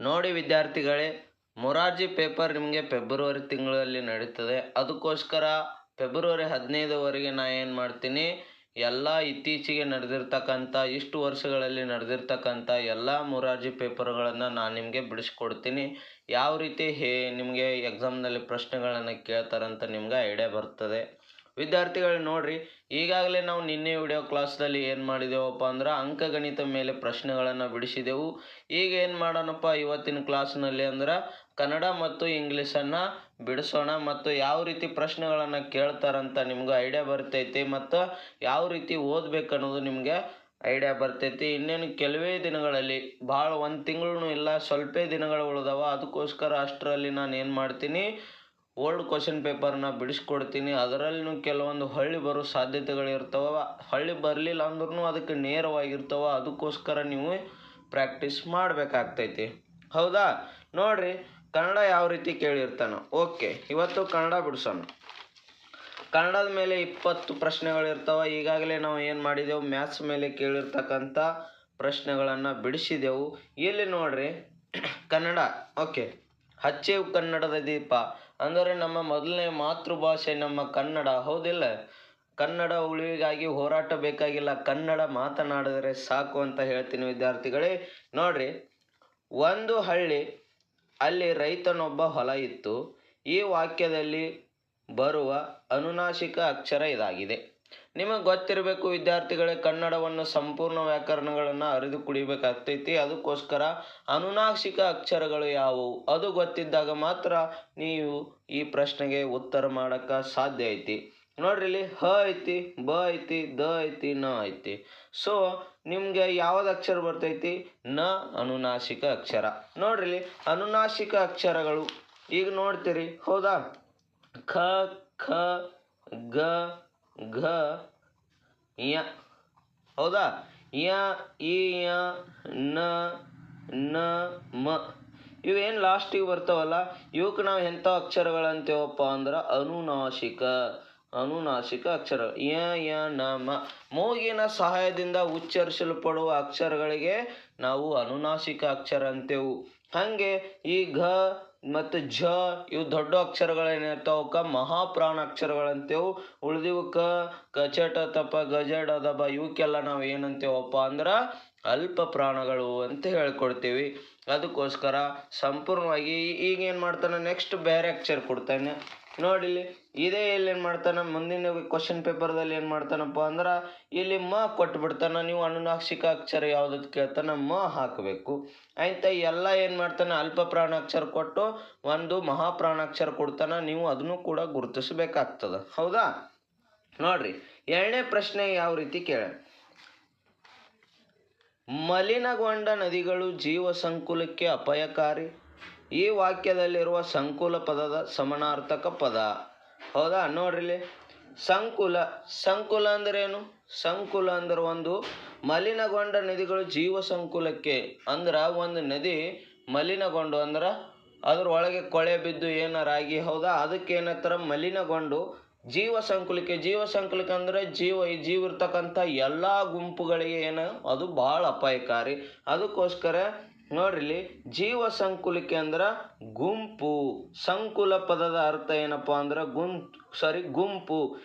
ನೋಡಿ ವಿದ್ಯಾರ್ಥಿಗಳೇ, ಮೊರಾರ್ಜಿ ಪೇಪರ್ ನಿಮಗೆ ಫೆಬ್ರವರಿ ತಿಂಗಳಲ್ಲಿ ನಡೀತದೆ. ಅದಕ್ಕೋಸ್ಕರ ಫೆಬ್ರವರಿ 15ವರೆಗೆ ನಾನು ಏನು ಮಾಡ್ತೀನಿ, ಎಲ್ಲ ಇತ್ತೀಚೆಗೆ ನಡೆದಿರ್ತಕ್ಕಂಥ ಇಷ್ಟು ವರ್ಷಗಳಲ್ಲಿ ನಡೆದಿರ್ತಕ್ಕಂಥ ಎಲ್ಲ ಮೊರಾರ್ಜಿ ಪೇಪರ್ಗಳನ್ನು ನಾನು ನಿಮಗೆ ಬಿಡಿಸ್ಕೊಡ್ತೀನಿ. ಯಾವ ರೀತಿ ನಿಮಗೆ ಎಕ್ಸಾಮ್ನಲ್ಲಿ ಪ್ರಶ್ನೆಗಳನ್ನು ಕೇಳ್ತಾರಂತ ನಿಮ್ಗೆ ಐಡಿಯಾ ಬರ್ತದೆ. ವಿದ್ಯಾರ್ಥಿಗಳು ನೋಡ್ರಿ, ಈಗಾಗಲೇ ನಾವು ನಿನ್ನೆ ವಿಡಿಯೋ ಕ್ಲಾಸ್ದಲ್ಲಿ ಏನು ಮಾಡಿದೆವಪ್ಪ ಅಂದ್ರೆ ಅಂಕಗಣಿತ ಮೇಲೆ ಪ್ರಶ್ನೆಗಳನ್ನು ಬಿಡಿಸಿದೆವು. ಈಗ ಏನು ಮಾಡೋಣಪ್ಪ ಇವತ್ತಿನ ಕ್ಲಾಸ್ನಲ್ಲಿ ಅಂದ್ರೆ ಕನ್ನಡ ಮತ್ತು ಇಂಗ್ಲೀಷನ್ನು ಬಿಡಿಸೋಣ ಮತ್ತು ಯಾವ ರೀತಿ ಪ್ರಶ್ನೆಗಳನ್ನು ಕೇಳ್ತಾರಂತ ನಿಮ್ಗೆ ಐಡಿಯಾ ಬರ್ತೈತಿ ಮತ್ತು ಯಾವ ರೀತಿ ಓದಬೇಕು ಅನ್ನೋದು ನಿಮಗೆ ಐಡಿಯಾ ಬರ್ತೈತಿ. ಇನ್ನೇನು ಕೆಲವೇ ದಿನಗಳಲ್ಲಿ, ಭಾಳ ಒಂದು ತಿಂಗಳು ಇಲ್ಲ, ಸ್ವಲ್ಪ ದಿನಗಳು ಉಳಿದವ. ಅದಕ್ಕೋಸ್ಕರ ಅಷ್ಟರಲ್ಲಿ ನಾನು ಏನು ಮಾಡ್ತೀನಿ, ಓಲ್ಡ್ ಕ್ವಶನ್ ಪೇಪರ್ನ ಬಿಡಿಸ್ಕೊಡ್ತೀನಿ. ಅದರಲ್ಲೂ ಕೆಲವೊಂದು ಹೊಳ್ಳಿ ಬರೋ ಸಾಧ್ಯತೆಗಳಿರ್ತವೆ. ಹೊಳ್ಳಿ ಬರಲಿಲ್ಲ ಅಂದ್ರೂ ಅದಕ್ಕೆ ನೇರವಾಗಿರ್ತವೆ. ಅದಕ್ಕೋಸ್ಕರ ನೀವು ಪ್ರಾಕ್ಟೀಸ್ ಮಾಡಬೇಕಾಗ್ತೈತಿ. ಹೌದಾ? ನೋಡ್ರಿ, ಕನ್ನಡ ಯಾವ ರೀತಿ ಕೇಳಿರ್ತಾನೆ. ಓಕೆ, ಇವತ್ತು ಕನ್ನಡ ಬಿಡಿಸೋಣ. ಕನ್ನಡದ ಮೇಲೆ 20 ಪ್ರಶ್ನೆಗಳಿರ್ತವೆ. ಈಗಾಗಲೇ ನಾವು ಏನು ಮಾಡಿದೆವು, ಮ್ಯಾಥ್ಸ್ ಮೇಲೆ ಕೇಳಿರ್ತಕ್ಕಂಥ ಪ್ರಶ್ನೆಗಳನ್ನು ಬಿಡಿಸಿದೆವು. ಇಲ್ಲಿ ನೋಡ್ರಿ, ಕನ್ನಡ. ಓಕೆ, ಹಚ್ಚೇವು ಕನ್ನಡದ ದೀಪ ಅಂದರೆ ನಮ್ಮ ಮೊದಲನೇ ಮಾತೃಭಾಷೆ ನಮ್ಮ ಕನ್ನಡ. ಹೌದಿಲ್ಲ? ಕನ್ನಡ ಉಳಿವಿಗಾಗಿ ಹೋರಾಟ ಬೇಕಾಗಿಲ್ಲ, ಕನ್ನಡ ಮಾತನಾಡಿದರೆ ಸಾಕು ಅಂತ ಹೇಳ್ತೀನಿ ವಿದ್ಯಾರ್ಥಿಗಳೇ. ನೋಡ್ರಿ, ಒಂದು ಹಳ್ಳಿ, ಅಲ್ಲಿ ರೈತನೊಬ್ಬ ಹೊಲ ಇತ್ತು. ಈ ವಾಕ್ಯದಲ್ಲಿ ಬರುವ ಅನುನಾಸಿಕ ಅಕ್ಷರ ಇದಾಗಿದೆ. ನಿಮಗೆ ಗೊತ್ತಿರಬೇಕು ವಿದ್ಯಾರ್ಥಿಗಳೇ, ಕನ್ನಡವನ್ನು ಸಂಪೂರ್ಣ ವ್ಯಾಕರಣಗಳನ್ನು ಅರಿದು ಕುಡಿಬೇಕಾಗ್ತೈತಿ. ಅದಕ್ಕೋಸ್ಕರ ಅನುನಾಸಿಕ ಅಕ್ಷರಗಳು ಯಾವುವು ಅದು ಗೊತ್ತಿದ್ದಾಗ ಮಾತ್ರ ನೀವು ಈ ಪ್ರಶ್ನೆಗೆ ಉತ್ತರ ಮಾಡೋಕ್ಕೆ ಸಾಧ್ಯ ಐತಿ. ನೋಡ್ರಿ, ಇಲ್ಲಿ ಹ ಐತಿ, ಬ ಐತಿ, ದ ಐತಿ, ನ ಐತಿ. ಸೊ ನಿಮಗೆ ಯಾವ್ದು ಅಕ್ಷರ ಬರ್ತೈತಿ? ನ ಅನುನಾಸಿಕ ಅಕ್ಷರ. ನೋಡ್ರಿ, ಇಲ್ಲಿ ಅನುನಾಸಿಕ ಅಕ್ಷರಗಳು ಈಗ ನೋಡ್ತೀರಿ. ಹೌದಾ? ಖ, ಖ, ಗ, ಘ, ಯ. ಹೌದಾ? ಯ, ಈ, ಯ, ನ, ನ, ಮ. ಇವೇನು ಲಾಸ್ಟಿಗೆ ಬರ್ತಾವಲ್ಲ, ಇವಕ್ಕೆ ನಾವು ಎಂಥ ಅಕ್ಷರಗಳಂತೇವಪ್ಪ ಅಂದ್ರೆ ಅನುನಾಸಿಕ ಅಕ್ಷರ. ಯ, ಯ, ನ, ಮ. ಮೂಗಿನ ಸಹಾಯದಿಂದ ಉಚ್ಚರಿಸಲ್ಪಡುವ ಅಕ್ಷರಗಳಿಗೆ ನಾವು ಅನುನಾಸಿಕ ಅಕ್ಷರ ಅಂತೇವು. ಹಾಗೆ ಈ ಘ ಮತ್ತು ಝ ಇವು ದೊಡ್ಡ ಅಕ್ಷರಗಳೇನಿರ್ತಾವಕ್ಕ ಮಹಾಪ್ರಾಣ ಅಕ್ಷರಗಳಂತೇವು. ಉಳಿದಿವು ಕ, ಕಚಟ, ತಪ, ಗಜಡ, ದಬ ಇವಕ್ಕೆಲ್ಲ ನಾವು ಏನಂತೇವಪ್ಪ ಅಂದ್ರೆ ಅಲ್ಪ ಪ್ರಾಣಗಳು ಅಂತ ಹೇಳ್ಕೊಡ್ತೀವಿ. ಅದಕ್ಕೋಸ್ಕರ ಸಂಪೂರ್ಣವಾಗಿ ಈಗ ಏನು ಮಾಡ್ತಾನೆ, ನೆಕ್ಸ್ಟ್ ಬೇರೆ ಅಕ್ಷರ ಕೊಡ್ತಾನೆ. ನೋಡಿಲ್ಲಿ ಇದೇ ಇಲ್ಲಿ ಏನು ಮಾಡ್ತಾನೆ, ಮುಂದಿನ ಕ್ವಶನ್ ಪೇಪರ್ದಲ್ಲಿ ಏನು ಮಾಡ್ತಾನಪ್ಪ ಅಂದ್ರೆ ಇಲ್ಲಿ ಮ ಕೊಟ್ಬಿಡ್ತಾನೆ. ನೀವು ಅನುನಾಸಿಕ ಅಕ್ಷರ ಯಾವುದಕ್ಕೆ ಕೇಳ್ತಾನೆ, ಮ ಹಾಕಬೇಕು. ಆಯ್ತಾ? ಎಲ್ಲ ಏನು ಮಾಡ್ತಾನೆ, ಅಲ್ಪ ಪ್ರಾಣಾಕ್ಷರ ಕೊಟ್ಟು ಒಂದು ಮಹಾಪ್ರಾಣಾಕ್ಷರ ಕೊಡ್ತಾನೆ. ನೀವು ಅದನ್ನು ಕೂಡ ಗುರುತಿಸಬೇಕಾಗ್ತದೆ. ಹೌದಾ? ನೋಡ್ರಿ, ಎರಡನೇ ಪ್ರಶ್ನೆ ಯಾವ ರೀತಿ ಕೇಳ, ಮಲಿನಗೊಂಡ ನದಿಗಳು ಜೀವ ಸಂಕುಲಕ್ಕೆ ಅಪಾಯಕಾರಿ. ಈ ವಾಕ್ಯದಲ್ಲಿರುವ ಸಂಕುಲ ಪದದ ಸಮಾನಾರ್ಥಕ ಪದ. ಹೌದಾ? ನೋಡ್ರಿ, ಸಂಕುಲ ಅಂದ್ರೆ ಏನು? ಸಂಕುಲ ಅಂದ್ರೆ ಒಂದು ಮಲಿನಗೊಂಡ ನದಿಗಳು ಜೀವ ಸಂಕುಲಕ್ಕೆ ಅಂದ್ರೆ ಒಂದು ನದಿ ಮಲಿನಗೊಂಡು ಅಂದ್ರೆ ಅದ್ರೊಳಗೆ ಕೊಳೆ ಬಿದ್ದು ಏನಾರಾಗಿ, ಹೌದಾ, ಅದಕ್ಕೆ ಏನತ್ತರ ಮಲಿನಗೊಂಡು ಜೀವ ಸಂಕುಲಕ್ಕೆ ಅಂದ್ರೆ ಜೀವ ಇರ್ತಕ್ಕಂಥ ಎಲ್ಲ ಗುಂಪುಗಳಿಗೆ ಏನು ಅದು ಭಾಳ ಅಪಾಯಕಾರಿ. ಅದಕ್ಕೋಸ್ಕರ ನೋಡ್ರಿ, ಜೀವ ಸಂಕುಲಕ್ಕೆ ಅಂದ್ರೆ ಗುಂಪು. ಸಂಕುಲ ಪದದ ಅರ್ಥ ಏನಪ್ಪ ಅಂದ್ರೆ ಗುಂಪು.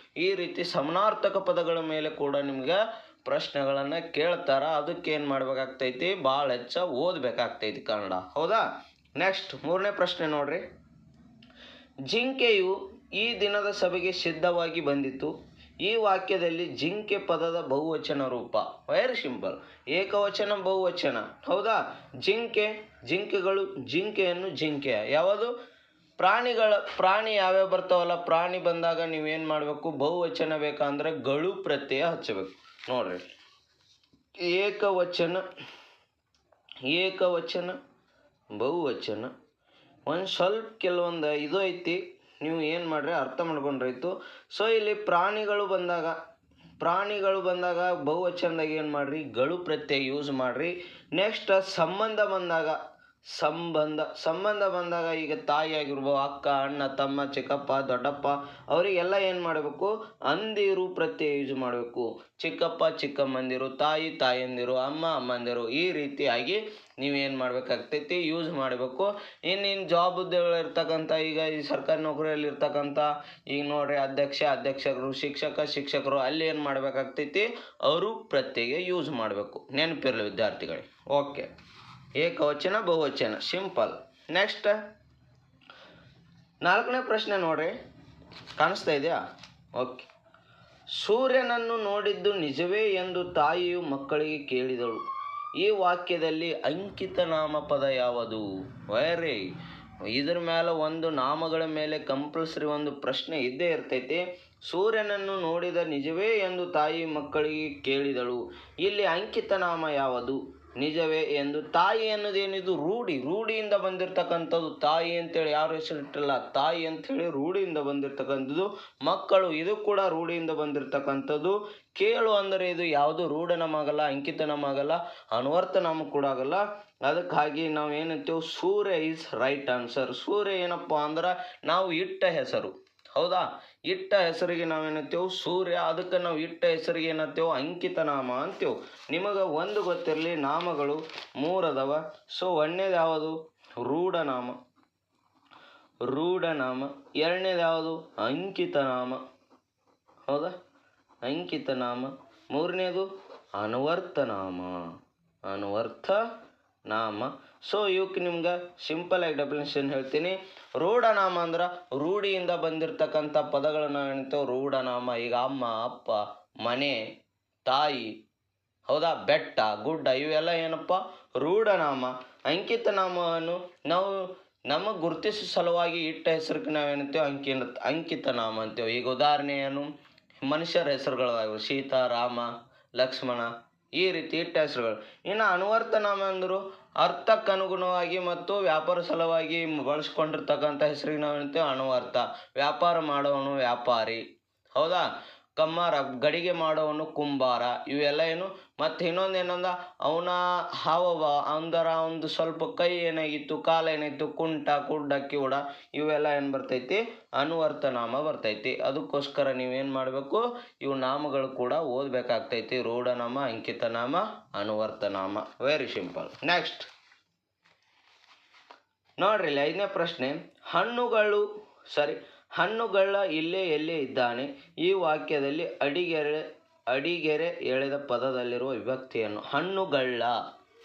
ಈ ರೀತಿ ಸಮಾನಾರ್ಥಕ ಪದಗಳ ಮೇಲೆ ಕೂಡ ನಿಮ್ಗೆ ಪ್ರಶ್ನೆಗಳನ್ನು ಕೇಳ್ತಾರ. ಅದಕ್ಕೆ ಏನು ಮಾಡ್ಬೇಕಾಗ್ತೈತಿ, ಭಾಳ ಹೆಚ್ಚ ಓದಬೇಕಾಗ್ತೈತಿ ಕನ್ನಡ. ಹೌದಾ? ನೆಕ್ಸ್ಟ್ ಮೂರನೇ ಪ್ರಶ್ನೆ ನೋಡ್ರಿ, ಜಿಂಕೆಯು ಈ ದಿನದ ಸಭೆಗೆ ಸಿದ್ಧವಾಗಿ ಬಂದಿತು. ಈ ವಾಕ್ಯದಲ್ಲಿ ಜಿಂಕೆ ಪದದ ಬಹುವಚನ ರೂಪ. ವೆರಿ ಸಿಂಪಲ್, ಏಕವಚನ ಬಹುವಚನ. ಹೌದಾ? ಜಿಂಕೆಗಳು, ಜಿಂಕೆಯ ಯಾವುದು ಪ್ರಾಣಿ ಯಾವ್ಯಾವ ಬರ್ತಾವಲ್ಲ, ಪ್ರಾಣಿ ಬಂದಾಗ ನೀವೇನು ಮಾಡಬೇಕು, ಬಹುವಚನ ಬೇಕಂದ್ರೆ ಗಳು ಪ್ರತ್ಯಯ ಹಚ್ಚಬೇಕು. ನೋಡ್ರಿ, ಏಕವಚನ ಬಹುವಚನ ಒಂದು ಸ್ವಲ್ಪ ಕೆಲವೊಂದು ಇದು ಐತಿ, ನೀವು ಏನು ಮಾಡ್ರಿ ಅರ್ಥ ಮಾಡ್ಕೊಂಡ್ರಾಯ್ತು. ಸೊ ಇಲ್ಲಿ ಪ್ರಾಣಿಗಳು ಬಂದಾಗ ಬಹುವಚನದಾಗ ಏನು ಮಾಡ್ರಿ, ಗಳು ಪ್ರತ್ಯಯ ಯೂಸ್ ಮಾಡ್ರಿ. ನೆಕ್ಸ್ಟ್ ಸಂಬಂಧ ಬಂದಾಗ ಸಂಬಂಧ ಬಂದಾಗ ಈಗ ತಾಯಿ ಆಗಿರ್ಬೋದು, ಅಕ್ಕ, ಅಣ್ಣ, ತಮ್ಮ, ಚಿಕ್ಕಪ್ಪ, ದೊಡ್ಡಪ್ಪ ಅವರಿಗೆಲ್ಲ ಏನು ಮಾಡಬೇಕು, ಅಂದಿರು ಪ್ರತ್ಯಯ ಯೂಸ್ ಮಾಡಬೇಕು. ಚಿಕ್ಕಪ್ಪ ಚಿಕ್ಕಮ್ಮಂದಿರು, ತಾಯಿ ತಾಯಂದಿರು, ಅಮ್ಮ ಅಮ್ಮಂದಿರು, ಈ ರೀತಿಯಾಗಿ ನೀವೇನು ಮಾಡಬೇಕಾಗ್ತೈತಿ, ಯೂಸ್ ಮಾಡಬೇಕು. ಇನ್ನು ಜಾಬ್ ಹುದ್ದೆಗಳಿರ್ತಕ್ಕಂಥ, ಈಗ ಈ ಸರ್ಕಾರಿ ನೌಕರಿಯಲ್ಲಿ ಇರ್ತಕ್ಕಂಥ ಈಗ ನೋಡ್ರಿ ಅಧ್ಯಕ್ಷರು, ಶಿಕ್ಷಕರು ಅಲ್ಲಿ ಏನು ಮಾಡಬೇಕಾಗ್ತೈತಿ, ಅವರು ಪ್ರತ್ಯಯ ಯೂಸ್ ಮಾಡಬೇಕು. ನೆನಪಿರಲಿ ವಿದ್ಯಾರ್ಥಿಗಳೇ. ಓಕೆ, ಏಕವಚನ ಬಹುವಚನ ಸಿಂಪಲ್. ನೆಕ್ಸ್ಟ್ 4ನೇ ಪ್ರಶ್ನೆ ನೋಡ್ರಿ, ಕಾಣಿಸ್ತಾ ಇದೆಯಾ? ಓಕೆ. ಸೂರ್ಯನನ್ನು ನೋಡಿದ್ದು ನಿಜವೇ ಎಂದು ತಾಯಿಯು ಮಕ್ಕಳಿಗೆ ಕೇಳಿದಳು. ಈ ವಾಕ್ಯದಲ್ಲಿ ಅಂಕಿತ ನಾಮಪದ ಯಾವುದು? ವೆರಿ, ಇದ್ರ ಮೇಲೆ ಒಂದು ನಾಮಗಳ ಮೇಲೆ ಕಂಪಲ್ಸರಿ ಒಂದು ಪ್ರಶ್ನೆ ಇದ್ದೇ ಇರ್ತೈತಿ. ಸೂರ್ಯನನ್ನು ನೋಡಿದ ನಿಜವೇ ಎಂದು ತಾಯಿ ಮಕ್ಕಳಿಗೆ ಕೇಳಿದಳು. ಇಲ್ಲಿ ಅಂಕಿತ ನಾಮ ಯಾವುದು? ನಿಜವೇ ಎಂದು. ತಾಯಿ ಅನ್ನೋದೇನಿದು? ರೂಢಿಯಿಂದ ಬಂದಿರತಕ್ಕಂಥದ್ದು. ತಾಯಿ ಅಂತೇಳಿ ಯಾರು ಹೆಸರಿಟ್ಟಿಲ್ಲ, ತಾಯಿ ಅಂಥೇಳಿ ರೂಢಿಯಿಂದ ಬಂದಿರತಕ್ಕಂಥದ್ದು. ಮಕ್ಕಳು, ಇದು ಕೂಡ ರೂಢಿಯಿಂದ ಬಂದಿರತಕ್ಕಂಥದ್ದು. ಕೇಳು ಅಂದರೆ ಇದು ಯಾವುದು ರೂಢನಾಮ ಆಗಲ್ಲ, ಅಂಕಿತ ನಾಮ ಆಗಲ್ಲ, ಅನ್ವರ್ಥ ನಾಮ ಕೂಡ ಆಗಲ್ಲ. ಅದಕ್ಕಾಗಿ ನಾವು ಏನಂತೇವೆ, ಸೂರ್ಯ ಈಸ್ ರೈಟ್ ಆನ್ಸರ್. ಸೂರ್ಯ ಏನಪ್ಪ ಅಂದ್ರೆ ನಾವು ಇಟ್ಟ ಹೆಸರು. ಹೌದಾ? ಇಟ್ಟ ಹೆಸರಿಗೆ ನಾವೇನಂತೇವೆ ಸೂರ್ಯ. ಅದಕ್ಕೆ ನಾವು ಇಟ್ಟ ಹೆಸರಿಗೆ ಏನಂತೇವೆ, ಅಂಕಿತ ನಾಮ ಅಂತೇವೆ. ನಿಮಗೆ ಒಂದು ಗೊತ್ತಿರಲಿ, ನಾಮಗಳು 3 ಅದಾವ. ಸೊ ಒಂದನೇದು ಯಾವುದು? ರೂಢನಾಮ. ಎರಡನೇದು ಯಾವುದು? ಅಂಕಿತ ನಾಮ. ಹೌದಾ? ಅಂಕಿತ ನಾಮ. ಮೂರನೇದು ಅನ್ವರ್ಥ ನಾಮ. ಸೊ ಇವಕ್ಕೆ ನಿಮ್ಗೆ ಸಿಂಪಲ್ ಆಗಿ ಡೆಫಿನೇಷನ್ ಹೇಳ್ತೀನಿ. ರೂಢನಾಮ ಅಂದ್ರೆ ರೂಢಿಯಿಂದ ಬಂದಿರತಕ್ಕಂಥ ಪದಗಳನ್ನ ಹೇಳ್ತೇವೆ ರೂಢನಾಮ. ಈಗ ಅಮ್ಮ, ಅಪ್ಪ, ಮನೆ, ತಾಯಿ, ಹೌದಾ, ಬೆಟ್ಟ, ಗುಡ್ಡ, ಇವೆಲ್ಲ ಏನಪ್ಪ ರೂಢನಾಮ. ಅಂಕಿತ ನಾಮವನ್ನು ನಾವು ನಮಗೆ ಗುರುತಿಸೋ ಸಲುವಾಗಿ ಇಟ್ಟ ಹೆಸರಿಗೆ ನಾವೇನಂತೇವೆ ಅಂಕಿತ ನಾಮ ಅಂತೇವೆ. ಈಗ ಉದಾಹರಣೆ ಏನು, ಮನುಷ್ಯರ ಹೆಸರುಗಳಾಗಿವೆ, ಸೀತಾ, ರಾಮ, ಲಕ್ಷ್ಮಣ, ಈ ರೀತಿ ಇಟ್ಟ ಹೆಸರುಗಳು. ಇನ್ನು ಅನ್ವರ್ಥ ನಾಮ ಅಂದರು ಅರ್ಥಕ್ಕನುಗುಣವಾಗಿ ಮತ್ತು ವ್ಯಾಪಾರ ಸಲುವಾಗಿ ಬಳಸ್ಕೊಂಡಿರ್ತಕ್ಕಂಥ ಹೆಸರಿಗೆ ನಾವೇನಂತೇವೆ ಅನ್ವರ್ಥ. ವ್ಯಾಪಾರ ಮಾಡೋವನು ವ್ಯಾಪಾರಿ, ಹೌದಾ, ಕಮ್ಮಾರ, ಗಡಿಗೆ ಮಾಡೋವನು ಕುಂಬಾರ, ಇವೆಲ್ಲ ಏನು. ಮತ್ತು ಇನ್ನೊಂದು ಏನಂದ, ಅವನ ಹಾವಭಾವ ಅಂದರ ಒಂದು ಸ್ವಲ್ಪ ಕೈ ಏನಾಗಿತ್ತು, ಕಾಲ ಏನಾಗಿತ್ತು, ಕುಡ್ಡ, ಕಿವುಡ, ಇವೆಲ್ಲ ಏನು ಬರ್ತೈತಿ, ಅನ್ವರ್ಥ ನಾಮ ಬರ್ತೈತಿ. ಅದಕ್ಕೋಸ್ಕರ ನೀವೇನು ಮಾಡಬೇಕು, ಇವು ನಾಮಗಳು ಕೂಡ ಓದಬೇಕಾಗ್ತೈತಿ. ರೂಢನಾಮ, ಅಂಕಿತ ನಾಮ, ಅನ್ವರ್ಥ ನಾಮ. Very simple. ನೆಕ್ಸ್ಟ್ ನೋಡ್ರಿ, 5ನೇ ಪ್ರಶ್ನೆ. ಹಣ್ಣುಗಳ ಎಲ್ಲೇ ಇದ್ದಾನೆ. ಈ ವಾಕ್ಯದಲ್ಲಿ ಅಡಿಗೆರೆ ಎಳೆದ ಪದದಲ್ಲಿರುವ ವಿಭಕ್ತಿಯನ್ನು. ಹಣ್ಣುಗಳ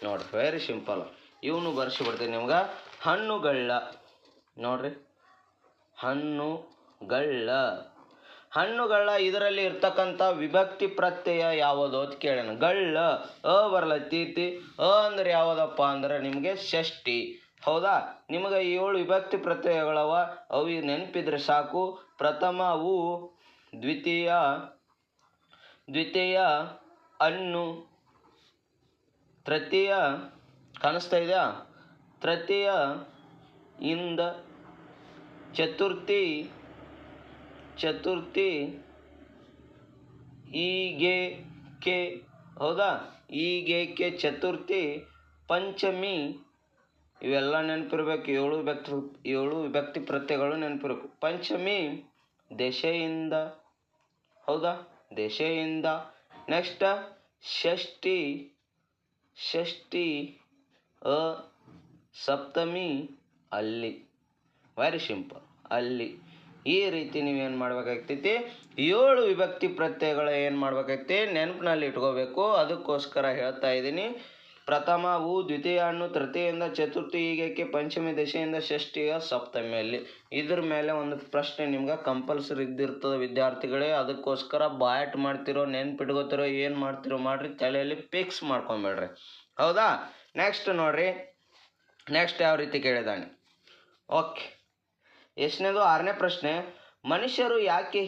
ನೋಡ್ರಿ, ವೆರಿ ಸಿಂಪಲ್. ಇವನು ಬರ್ಸಿಬಿಡ್ತೀನಿ ನಿಮ್ಗೆ. ಹಣ್ಣುಗಳ ನೋಡ್ರಿ, ಹಣ್ಣುಗಳ ಇದರಲ್ಲಿ ಇರ್ತಕ್ಕಂಥ ವಿಭಕ್ತಿ ಪ್ರತ್ಯಯ ಯಾವುದು ಅಂತ ಕೇಳೋಣ. ಗಳ್ಳ ಬರಲತ್ತೈತಿ. ಅಂದ್ರೆ ಯಾವುದಪ್ಪ ಅಂದ್ರೆ ನಿಮಗೆ ಷಷ್ಠಿ. ಹೌದಾ? ನಿಮಗೆ 7 ವಿಭಕ್ತಿ ಪ್ರತ್ಯಯಗಳವ, ಅವು ನೆನಪಿದ್ರೆ ಸಾಕು. ಪ್ರಥಮ ಅವು, ದ್ವಿತೀಯ ಅನ್ನು, ತೃತೀಯ ಕಾಣಿಸ್ತಾ ಇದೆಯಾ, ತೃತೀಯ ಇಂದ, ಚತುರ್ಥಿ ಈಗೆ ಕೆ, ಹೌದಾ, ಈಗೆ ಕೆ ಚತುರ್ಥಿ, ಪಂಚಮಿ, ಇವೆಲ್ಲ ನೆನಪಿರ್ಬೇಕು. 7 ವಿಭಕ್ತಿ ಪ್ರತ್ಯಯಗಳು ನೆನಪಿರ್ಬೇಕು. ಪಂಚಮಿ ದೆಸೆಯಿಂದ, ಹೌದಾ, ದೆಸೆಯಿಂದ. ನೆಕ್ಸ್ಟ್ ಷಷ್ಠಿ ಸಪ್ತಮಿ ಅಲ್ಲಿ. ವೆರಿ ಸಿಂಪಲ್, ಅಲ್ಲಿ. ಈ ರೀತಿ ನೀವೇನು ಮಾಡ್ಬೇಕಾಗ್ತೈತಿ, 7 ವಿಭಕ್ತಿ ಪ್ರತ್ಯಯಗಳು ಏನು ಮಾಡ್ಬೇಕಾಗ್ತೈತಿ, ನೆನಪಿನಲ್ಲಿ ಇಟ್ಕೋಬೇಕು. ಅದಕ್ಕೋಸ್ಕರ ಹೇಳ್ತಾ ಇದ್ದೀನಿ. ಪ್ರಥಮ ಅವು, ದ್ವಿತೀಯ ಅನ್ನು, ತೃತೀಯಿಂದ ಚತುರ್ಥಿ ಈಗಕ್ಕೆ, ಪಂಚಮಿ ದೆಸೆಯಿಂದ, ಷಷ್ಠಿಯ ಸಪ್ತಮಿಯಲ್ಲಿ. ಇದ್ರ ಮೇಲೆ ಒಂದು ಪ್ರಶ್ನೆ ನಿಮ್ಗೆ ಕಂಪಲ್ಸರಿ ಇದ್ದಿರ್ತದೆ ವಿದ್ಯಾರ್ಥಿಗಳೇ. ಅದಕ್ಕೋಸ್ಕರ ಬಾಯಟ್ ಮಾಡ್ತಿರೋ, ನೆನ್ಪಿಟ್ಕೋತಿರೋ, ಏನು ಮಾಡ್ತಿರೋ ಮಾಡ್ರಿ, ತಲೆಯಲ್ಲಿ ಫಿಕ್ಸ್ ಮಾಡ್ಕೊಂಬೇಡ್ರಿ. ಹೌದಾ? ನೆಕ್ಸ್ಟ್ ನೋಡ್ರಿ, ನೆಕ್ಸ್ಟ್ ಯಾವ ರೀತಿ ಕೇಳಿದಾನೆ. ಓಕೆ, ಎಷ್ಟನೇದು? 6ನೇ ಪ್ರಶ್ನೆ. ಮನುಷ್ಯರು ಯಾಕೆ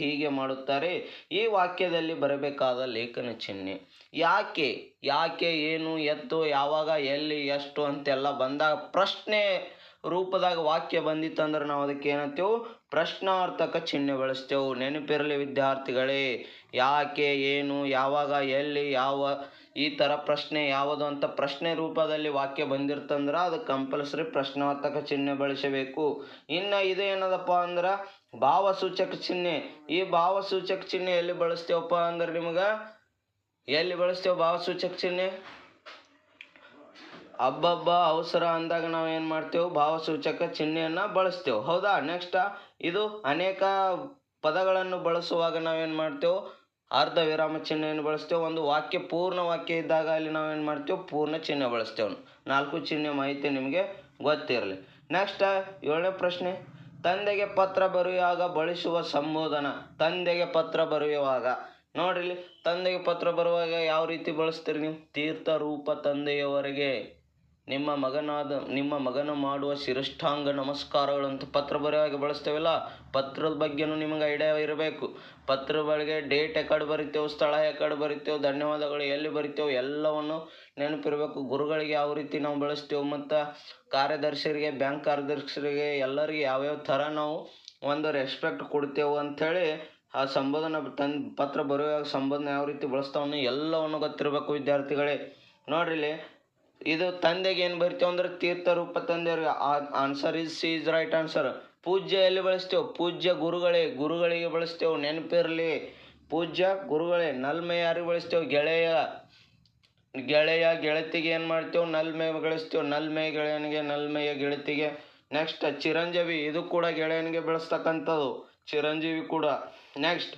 ಹೀಗೆ ಮಾಡುತ್ತಾರೆ? ಈ ವಾಕ್ಯದಲ್ಲಿ ಬರಬೇಕಾದ ಲೇಖನ ಚಿಹ್ನೆ. ಯಾಕೆ, ಏನು, ಎತ್ತು, ಯಾವಾಗ, ಎಲ್ಲಿ, ಎಷ್ಟು ಅಂತೆಲ್ಲ ಬಂದಾಗ ಪ್ರಶ್ನೆ ರೂಪದಾಗ ವಾಕ್ಯ ಬಂದಿತ್ತಂದ್ರೆ ನಾವು ಅದಕ್ಕೆ ಏನಂತೇವೆ, ಪ್ರಶ್ನಾರ್ಥಕ ಚಿಹ್ನೆ ಬಳಸ್ತೇವೆ. ನೆನಪಿರಲಿ ವಿದ್ಯಾರ್ಥಿಗಳೇ, ಯಾಕೆ, ಏನು, ಯಾವಾಗ, ಎಲ್ಲಿ, ಯಾವ, ಈ ಥರ ಪ್ರಶ್ನೆ ಯಾವುದು ಅಂತ ಪ್ರಶ್ನೆ ರೂಪದಲ್ಲಿ ವಾಕ್ಯ ಬಂದಿರ್ತಂದ್ರೆ ಅದು ಕಂಪಲ್ಸರಿ ಪ್ರಶ್ನಾರ್ಥಕ ಚಿಹ್ನೆ ಬಳಸಬೇಕು. ಇನ್ನು ಇದು ಏನದಪ್ಪ ಅಂದ್ರೆ ಭಾವಸೂಚಕ ಚಿಹ್ನೆ. ಈ ಭಾವಸೂಚಕ ಚಿಹ್ನೆ ಎಲ್ಲಿ ಬಳಸ್ತೇವಪ್ಪ ಅಂದ್ರೆ ನಿಮ್ಗೆ ಎಲ್ಲಿ ಬಳಸ್ತೇವೆ ಭಾವಸೂಚಕ ಚಿಹ್ನೆ? ಹಬ್ಬ ಅವಸರ ಅಂದಾಗ ನಾವು ಏನು ಮಾಡ್ತೇವೆ, ಭಾವಸೂಚಕ ಚಿಹ್ನೆಯನ್ನು ಬಳಸ್ತೇವೆ. ಹೌದಾ? ನೆಕ್ಸ್ಟ್ ಇದು ಅನೇಕ ಪದಗಳನ್ನು ಬಳಸುವಾಗ ನಾವೇನು ಮಾಡ್ತೇವೆ, ಅರ್ಧ ವಿರಾಮ ಚಿಹ್ನೆಯನ್ನು ಬಳಸ್ತೇವೆ. ಒಂದು ವಾಕ್ಯ ಪೂರ್ಣ ವಾಕ್ಯ ಇದ್ದಾಗ ಅಲ್ಲಿ ನಾವೇನು ಮಾಡ್ತೇವೆ, ಪೂರ್ಣ ಚಿಹ್ನೆ ಬಳಸ್ತೇವೆ. 4 ಚಿಹ್ನೆ ಮಾಹಿತಿ ನಿಮಗೆ ಗೊತ್ತಿರಲಿ. ನೆಕ್ಸ್ಟ್ 7ನೇ ಪ್ರಶ್ನೆ, ತಂದೆಗೆ ಪತ್ರ ಬರೆಯುವಾಗ ಬಳಸುವ ಸಂಬೋಧನ. ತಂದೆಗೆ ಪತ್ರ ಬರೆಯುವಾಗ ನೋಡ್ರಿ, ತಂದೆಗೆ ಪತ್ರ ಬರುವಾಗ ಯಾವ ರೀತಿ ಬಳಸ್ತೀರಿ ನೀವು? ತೀರ್ಥ ರೂಪ ತಂದೆಯವರೆಗೆ ನಿಮ್ಮ ಮಗನ ಮಾಡುವ ಶಿರಷ್ಟಾಂಗ ನಮಸ್ಕಾರಗಳಂತ ಪತ್ರ ಬರೆಯುವಾಗ ಬಳಸ್ತೇವಲ್ಲ. ಪತ್ರದ ಬಗ್ಗೆನೂ ನಿಮಗೆ ಐಡಿಯಾ ಇರಬೇಕು. ಪತ್ರ ಬಗ್ಗೆ ಡೇಟ್ ಯಾಕಡೆ ಬರಿತೇವೆ, ಸ್ಥಳ ಯಾಕಡೆ ಬರಿತೇವೆ, ಧನ್ಯವಾದಗಳು ಎಲ್ಲಿ ಬರಿತೇವೆ, ಎಲ್ಲವನ್ನು ನೆನಪಿರಬೇಕು. ಗುರುಗಳಿಗೆ ಯಾವ ರೀತಿ ನಾವು ಬಳಸ್ತೇವೆ, ಮತ್ತು ಕಾರ್ಯದರ್ಶಿಯರಿಗೆ, ಬ್ಯಾಂಕ್ ಕಾರ್ಯದರ್ಶಿಯರಿಗೆ ಎಲ್ಲರಿಗೆ ಯಾವ್ಯಾವ ಥರ ನಾವು ಒಂದು ರೆಸ್ಪೆಕ್ಟ್ ಕೊಡ್ತೇವೆ ಅಂಥೇಳಿ ಆ ಸಂಬೋಧನೆ ಪತ್ರ ಬರೆಯುವಾಗ ಸಂಬೋಧನೆ ಯಾವ ರೀತಿ ಬಳಸ್ತಾವನ್ನ ಎಲ್ಲವನ್ನು ಗೊತ್ತಿರಬೇಕು ವಿದ್ಯಾರ್ಥಿಗಳೇ. ನೋಡ್ರಿ, ಇದು ತಂದೆಗೆ ಏನು ಬರಿತೇವೆ ಅಂದ್ರೆ ತೀರ್ಥ ರೂಪ ತಂದೆಯವ್ರಿಗೆ. Answer is right answer. ಪೂಜ್ಯ ಎಲ್ಲಿ ಬಳಸ್ತೇವೆ? ಪೂಜ್ಯ ಗುರುಗಳಿಗೆ ಬಳಸ್ತೇವೆ. ನೆನಪಿರಲಿ, ಪೂಜ್ಯ ಗುರುಗಳೇ. ನಲ್ಮೆ ಯಾರಿಗೆ ಬಳಸ್ತೇವೆ? ಗೆಳತಿಗೆ ಏನು ಮಾಡ್ತೇವೆ? ನಲ್ಮೆ ಬಳಸ್ತೇವೆ. ನಲ್ಮೆ ಗೆಳೆಯನಿಗೆ, ನಲ್ಮೆಯ ಗೆಳತಿಗೆ. ನೆಕ್ಸ್ಟ್ ಚಿರಂಜೀವಿ, ಇದು ಕೂಡ ಗೆಳೆಯನಿಗೆ ಬೆಳೆಸ್ತಕ್ಕಂಥದ್ದು, ಚಿರಂಜೀವಿ ಕೂಡ. ನೆಕ್ಸ್ಟ್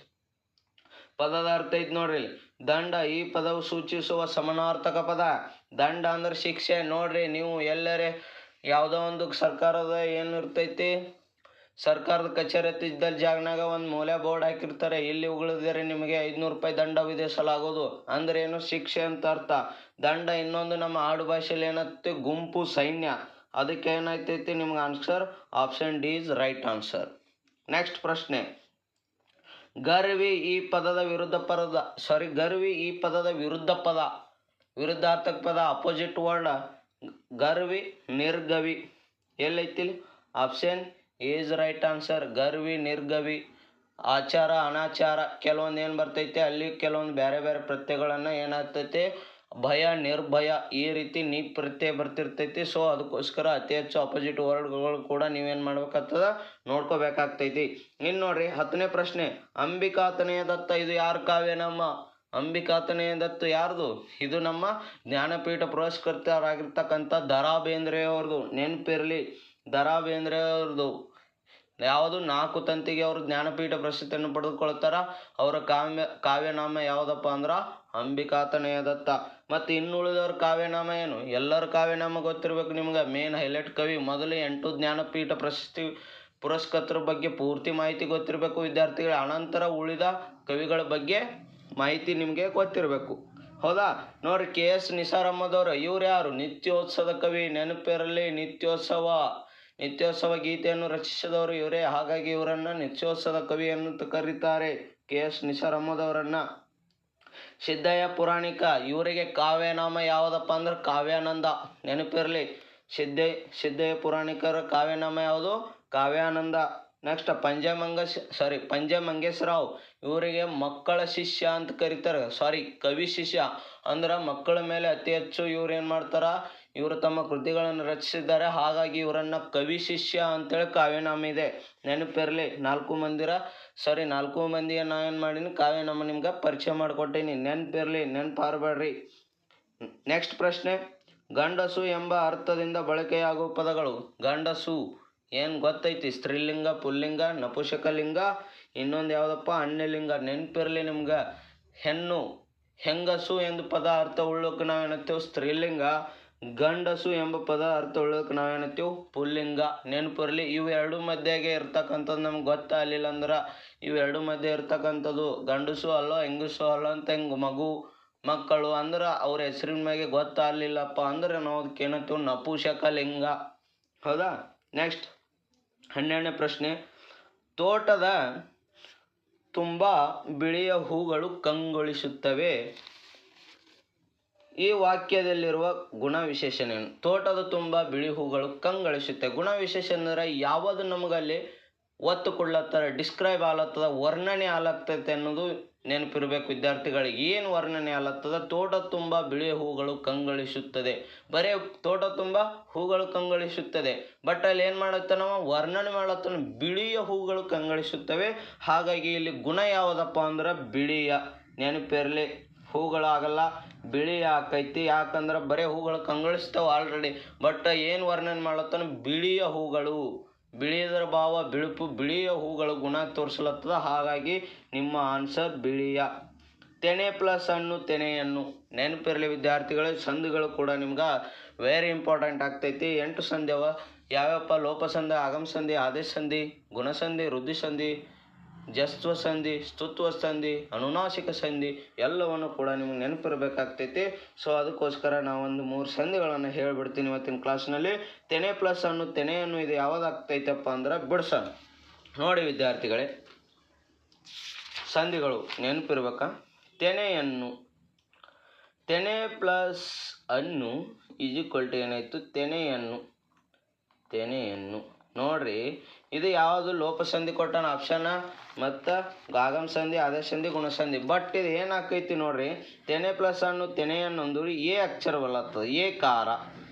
ಪದದ ಅರ್ಥ ಐತಿ ನೋಡ್ರಿ. ದಂಡ, ಈ ಪದವು ಸೂಚಿಸುವ ಸಮಾನಾರ್ಥಕ ಪದ. ದಂಡ ಅಂದ್ರೆ ಶಿಕ್ಷೆ. ನೋಡ್ರಿ, ನೀವು ಎಲ್ಲರೇ ಯಾವುದೋ ಒಂದು ಸರ್ಕಾರದ ಏನು ಇರ್ತೈತಿ, ಸರ್ಕಾರದ ಕಚೇರಿ ಇದ್ದಲ್ಲಿ ಜಾಗನಾಗ ಒಂದು ಮೂಲೆ ಬೋರ್ಡ್ ಹಾಕಿರ್ತಾರೆ, ಇಲ್ಲಿ ಉಳಿದರೆ ನಿಮಗೆ 500 ರೂಪಾಯಿ ದಂಡ ವಿಧಿಸಲಾಗೋದು. ಅಂದ್ರೆ ಏನು? ಶಿಕ್ಷೆ ಅಂತ ಅರ್ಥ. ದಂಡ ಇನ್ನೊಂದು ನಮ್ಮ ಆಡು ಭಾಷೆಯಲ್ಲಿ ಏನತ್ತೆ, ಗುಂಪು, ಸೈನ್ಯ. ಅದಕ್ಕೆ ಏನಾಯ್ತೈತಿ ನಿಮ್ಗೆ answer option D is right answer. Next ಪ್ರಶ್ನೆ, ಗರ್ವಿ ಈ ಪದದ ವಿರುದ್ಧ ಪದ, ವಿರುದ್ಧಾರ್ಥಕ ಪದ, ಅಪೋಸಿಟ್ ವರ್ಡ್. ಗರ್ವಿ, ನಿರ್ಗವಿ ಎಲ್ಲೈತಿ? Option is right answer. ಗರ್ವಿ, ನಿರ್ಗವಿ. ಆಚಾರ, ಅನಾಚಾರ ಕೆಲವೊಂದು ಏನು ಬರ್ತೈತೆ ಅಲ್ಲಿ, ಕೆಲವೊಂದು ಬೇರೆ ಬೇರೆ ಪ್ರತ್ಯಯಗಳನ್ನು ಏನಾಗ್ತೈತೆ, ಭಯ, ನಿರ್ಭಯ, ಈ ರೀತಿ ನೀ ಪ್ರತ್ಯಯ ಬರ್ತಿರ್ತೈತಿ. ಸೊ ಅದಕ್ಕೋಸ್ಕರ ಅತಿ ಹೆಚ್ಚು ಅಪೋಸಿಟ್ ವರ್ಡ್ಗಳು ಕೂಡ ನೀವೇನು ಮಾಡ್ಬೇಕಾಗ್ತದ, ನೋಡ್ಕೋಬೇಕಾಗ್ತೈತಿ. ಇನ್ನು ನೋಡ್ರಿ 10ನೇ ಪ್ರಶ್ನೆ, ಅಂಬಿಕಾತನಯ ದತ್ತ ಇದು ಯಾರ ಕಾವ್ಯನಾಮ? ಅಂಬಿಕಾತನಯ ದತ್ತ ಯಾರ್ದು? ಇದು ನಮ್ಮ ಜ್ಞಾನಪೀಠ ಪುರಸ್ಕೃತರಾಗಿರ್ತಕ್ಕಂಥ ದ.ರಾ ಬೇಂದ್ರೆಯವ್ರದ್ದು. ನೆನಪಿರಲಿ, ದ.ರಾ ಬೇಂದ್ರೆಯವ್ರದ್ದು. ಯಾವುದು? 4 ತಂತಿಗೆ ಅವರು ಜ್ಞಾನಪೀಠ ಪ್ರಶಸ್ತಿಯನ್ನು ಪಡೆದುಕೊಳ್ತಾರ. ಅವರ ಕಾವ್ಯನಾಮ ಯಾವುದಪ್ಪ ಅಂದ್ರೆ ಅಂಬಿಕಾತನಯ ದತ್ತ. ಮತ್ತು ಇನ್ನುಳಿದವ್ರ ಕಾವ್ಯನಾಮ ಏನು? ಎಲ್ಲರ ಕಾವ್ಯನಾಮ ಗೊತ್ತಿರಬೇಕು ನಿಮ್ಗೆ. ಮೇನ್ ಹೈಲೈಟ್ ಕವಿ. ಮೊದಲು 8 ಜ್ಞಾನಪೀಠ ಪ್ರಶಸ್ತಿ ಪುರಸ್ಕೃತರ ಬಗ್ಗೆ ಪೂರ್ತಿ ಮಾಹಿತಿ ಗೊತ್ತಿರಬೇಕು ವಿದ್ಯಾರ್ಥಿಗಳ. ಅನಂತರ ಉಳಿದ ಕವಿಗಳ ಬಗ್ಗೆ ಮಾಹಿತಿ ನಿಮಗೆ ಗೊತ್ತಿರಬೇಕು. ಹೌದಾ? ನೋಡ್ರಿ, ಕೆ.ಎಸ್. ನಿಸಾರ್ ಅಹಮದವ್ರು, ಇವ್ರು ಯಾರು? ನಿತ್ಯೋತ್ಸವದ ಕವಿ. ನೆನಪಿರಲಿ, ನಿತ್ಯೋತ್ಸವ ಗೀತೆಯನ್ನು ರಚಿಸಿದವರು ಇವರೇ. ಹಾಗಾಗಿ ಇವರನ್ನು ನಿತ್ಯೋತ್ಸವದ ಕವಿ ಅಂತ ಕರೀತಾರೆ, ಕೆ.ಎಸ್. ನಿಸಾರ್ ಅಹಮದ್ ಅವರನ್ನ. ಸಿದ್ದಯ್ಯ ಪುರಾಣಿಕ, ಇವರಿಗೆ ಕಾವ್ಯನಾಮ ಯಾವುದಪ್ಪ ಅಂದ್ರೆ ಕಾವ್ಯಾನಂದ. ನೆನಪಿರಲಿ, ಸಿದ್ದಯ್ಯ ಪುರಾಣಿಕರ ಕಾವ್ಯನಾಮ ಯಾವುದು? ಕಾವ್ಯಾನಂದ. ನೆಕ್ಸ್ಟ್ ಪಂಜೆ ಮಂಗೇಶರಾವ್, ಇವರಿಗೆ ಮಕ್ಕಳ ಶಿಷ್ಯ ಅಂತ ಕರೀತಾರೆ. ಕವಿ ಶಿಷ್ಯ ಅಂದ್ರೆ ಮಕ್ಕಳ ಮೇಲೆ ಅತಿ ಹೆಚ್ಚು ಇವ್ರು ಏನು ಮಾಡ್ತಾರ, ಇವರು ತಮ್ಮ ಕೃತಿಗಳನ್ನು ರಚಿಸಿದ್ದಾರೆ. ಹಾಗಾಗಿ ಇವರನ್ನ ಕವಿ ಶಿಷ್ಯ ಅಂತೇಳಿ ಕಾವ್ಯನಾಮ ಇದೆ. ನೆನಪಿರಲಿ, 4 ಮಂದಿಗೆ ನಾವೇನು ಮಾಡೀನಿ, ಕಾವ್ಯನಾಮ ನಿಮ್ಗೆ ಪರಿಚಯ ಮಾಡಿಕೊಟ್ಟೀನಿ. ನೆನಪಿರಲಿ, ನೆನಪಾರಬೇಡ್ರಿ. ನೆಕ್ಸ್ಟ್ ಪ್ರಶ್ನೆ, ಗಂಡಸು ಎಂಬ ಅರ್ಥದಿಂದ ಬಳಕೆಯಾಗುವ ಪದಗಳು. ಗಂಡಸು ಏನು ಗೊತ್ತೈತಿ? ಸ್ತ್ರೀಲಿಂಗ, ಪುಲ್ಲಿಂಗ, ನಪುಂಸಕಲಿಂಗ, ಇನ್ನೊಂದು ಯಾವುದಪ್ಪ, ಅನ್ಯಲಿಂಗ. ನೆನಪಿರಲಿ ನಿಮ್ಗೆ. ಹೆಂಗಸು ಎಂದು ಪದ ಅರ್ಥ ಉಳ್ಳೋಕೆ ನಾವೇನತ್ತೇವೆ? ಸ್ತ್ರೀಲಿಂಗ. ಗಂಡಸು ಎಂಬ ಪದ ಅರ್ಥ ಉಳ್ಳೋಕೆ ನಾವೇನತ್ತೇವೆ? ಪುಲ್ಲಿಂಗ. ನೆನಪಿರಲಿ, ಇವೆರಡು ಮಧ್ಯೆಗೆ ಇರ್ತಕ್ಕಂಥದ್ದು ನಮ್ಗೆ ಗೊತ್ತಾಗಲಿಲ್ಲ ಅಂದ್ರೆ, ಇವೆರಡು ಮಧ್ಯೆ ಇರ್ತಕ್ಕಂಥದ್ದು ಗಂಡಸು ಅಲ್ಲೋ ಹೆಂಗಸು ಅಲ್ಲೋ ಅಂತ ಹೆಂಗೆ ಮಕ್ಕಳು ಅಂದ್ರೆ ಅವ್ರ ಹೆಸರಿನ ಮ್ಯಾಗೆ ಗೊತ್ತಾಗಲಿಲ್ಲಪ್ಪ ಅಂದ್ರೆ ನಾವು ಅದಕ್ಕೆ ಏನತ್ತೇವೆ? ನಪುಂಸಕಲಿಂಗ. ಹೌದಾ? ನೆಕ್ಸ್ಟ್ 12ನೇ ಪ್ರಶ್ನೆ, ತೋಟದ ತುಂಬ ಬಿಳಿಯ ಹೂಗಳು ಕಂಗೊಳಿಸುತ್ತವೆ. ಈ ವಾಕ್ಯದಲ್ಲಿರುವ ಗುಣ ವಿಶೇಷಣ ಏನು? ತೋಟದ ತುಂಬ ಬಿಳಿ ಹೂಗಳು ಕಂಗಳಿಸುತ್ತೆ. ಗುಣ ವಿಶೇಷ ಅಂದರೆ ಯಾವುದು ನಮಗಲ್ಲಿ ಒತ್ತು ಕೊಡ್ಲತ್ತಾರ, ಡಿಸ್ಕ್ರೈಬ್ ಆಲತ್ತದ, ವರ್ಣನೆ ಆಲತ್ತೈತೆ ಅನ್ನೋದು ನೆನಪಿರ್ಬೇಕು ವಿದ್ಯಾರ್ಥಿಗಳಿಗೆ. ಏನು ವರ್ಣನೆ ಆಲತ್ತದ? ತೋಟ ತುಂಬ ಬಿಳಿ ಹೂಗಳು ಕಂಗಳಿಸುತ್ತದೆ. ಬರೀ ತೋಟ ತುಂಬ ಹೂಗಳು ಕಂಗಳಿಸುತ್ತದೆ, ಬಟ್ ಅಲ್ಲಿ ಏನು ಮಾಡುತ್ತೆ, ನಾವು ವರ್ಣನೆ ಮಾಡತ್ತಾನ ಬಿಳಿಯ ಹೂಗಳು ಕಂಗಳಿಸುತ್ತವೆ. ಹಾಗಾಗಿ ಇಲ್ಲಿ ಗುಣ ಯಾವುದಪ್ಪ ಅಂದ್ರೆ ಬಿಳಿಯ. ನೆನಪಿರಲಿ, ಹೂಗಳಾಗಲ್ಲ, ಬಿಳಿಯ ಆಕೈತಿ. ಯಾಕಂದ್ರೆ ಬರೀ ಹೂಗಳು ಕಂಗೊಳಿಸ್ತಾವೆ ಆಲ್ರೆಡಿ, ಬಟ್ ಏನು ವರ್ಣನೆ ಮಾಡತ್ತಾನ? ಬಿಳಿಯ ಹೂಗಳು. ಬಿಳಿಯದರ ಭಾವ ಬಿಳುಪು, ಬಿಳಿಯ ಹೂಗಳು ಗುಣ ತೋರಿಸ್ಲತ್ತದ. ಹಾಗಾಗಿ ನಿಮ್ಮ ಆನ್ಸರ್ ಬಿಳಿಯ. ತೆನೆ ಪ್ಲಸ್ ಹಣ್ಣು, ತೆನೆಯನ್ನು. ನೆನಪಿರಲಿ ವಿದ್ಯಾರ್ಥಿಗಳೇ, ಸಂಧಿಗಳು ಕೂಡ ನಿಮ್ಗೆ ವೆರಿ ಇಂಪಾರ್ಟೆಂಟ್ ಆಗ್ತೈತಿ. 8 ಸಂಧಿ ಅವ. ಯಾವ್ಯಾವಪ್ಪ? ಲೋಪಸಂಧಿ, ಆಗಮ ಸಂಧಿ, ಆದೇಶ ಸಂಧಿ, ಗುಣಸಂಧಿ, ವೃದ್ಧಿ ಸಂಧಿ, ಜಸ್ತ್ವ ಸಂಧಿ, ಸ್ತುತ್ವ ಸಂಧಿ, ಅನುನಾಸಿಕ ಸಂಧಿ ಎಲ್ಲವನ್ನು ಕೂಡ ನಿಮ್ಗೆ ನೆನಪಿರಬೇಕಾಗ್ತೈತಿ. ಸೊ ಅದಕ್ಕೋಸ್ಕರ ನಾವೊಂದು 3 ಸಂಧಿಗಳನ್ನು ಹೇಳಿಬಿಡ್ತೀನಿ ಇವತ್ತಿನ ಕ್ಲಾಸ್ನಲ್ಲಿ. ತೆನೆ ಪ್ಲಸ್ ಹಣ್ಣು, ತೆನೆಯನ್ನು ಇದು ಯಾವುದಾಗ್ತೈತಪ್ಪ ಅಂದ್ರೆ ಬಿಡ್ಸಣ. ನೋಡಿ ವಿದ್ಯಾರ್ಥಿಗಳೇ, ಸಂಧಿಗಳು ನೆನಪಿರ್ಬೇಕಾ? ತೆನೆಯನ್ನು, ತೆನೆ ಪ್ಲಸ್ ಹಣ್ಣು ಈಜಿಕ್ವಲ್ಟು ಏನಾಯಿತು? ತೆನೆಯನ್ನು. ತೆನೆಯನ್ನು ನೋಡ್ರಿ, ಇದು ಯಾವುದು? ಲೋಪಸಂಧಿ ಕೊಟ್ಟಾನ ಆಪ್ಷನ್, ಮತ್ತು ಆಗಮ ಸಂಧಿ, ಆದೇಶ ಸಂಧಿ, ಗುಣಸಂಧಿ. ಬಟ್ ಇದು ಏನಾಕೈತಿ ನೋಡ್ರಿ, ತೆನೆ ಪ್ಲಸ್ ಹಣ್ಣು ತೆನೆಯನ್ನು ಅಂದ್ರು ಎ ಅಕ್ಷರ ಬರ್ಲತ್ತದ, ಏಕಾರ.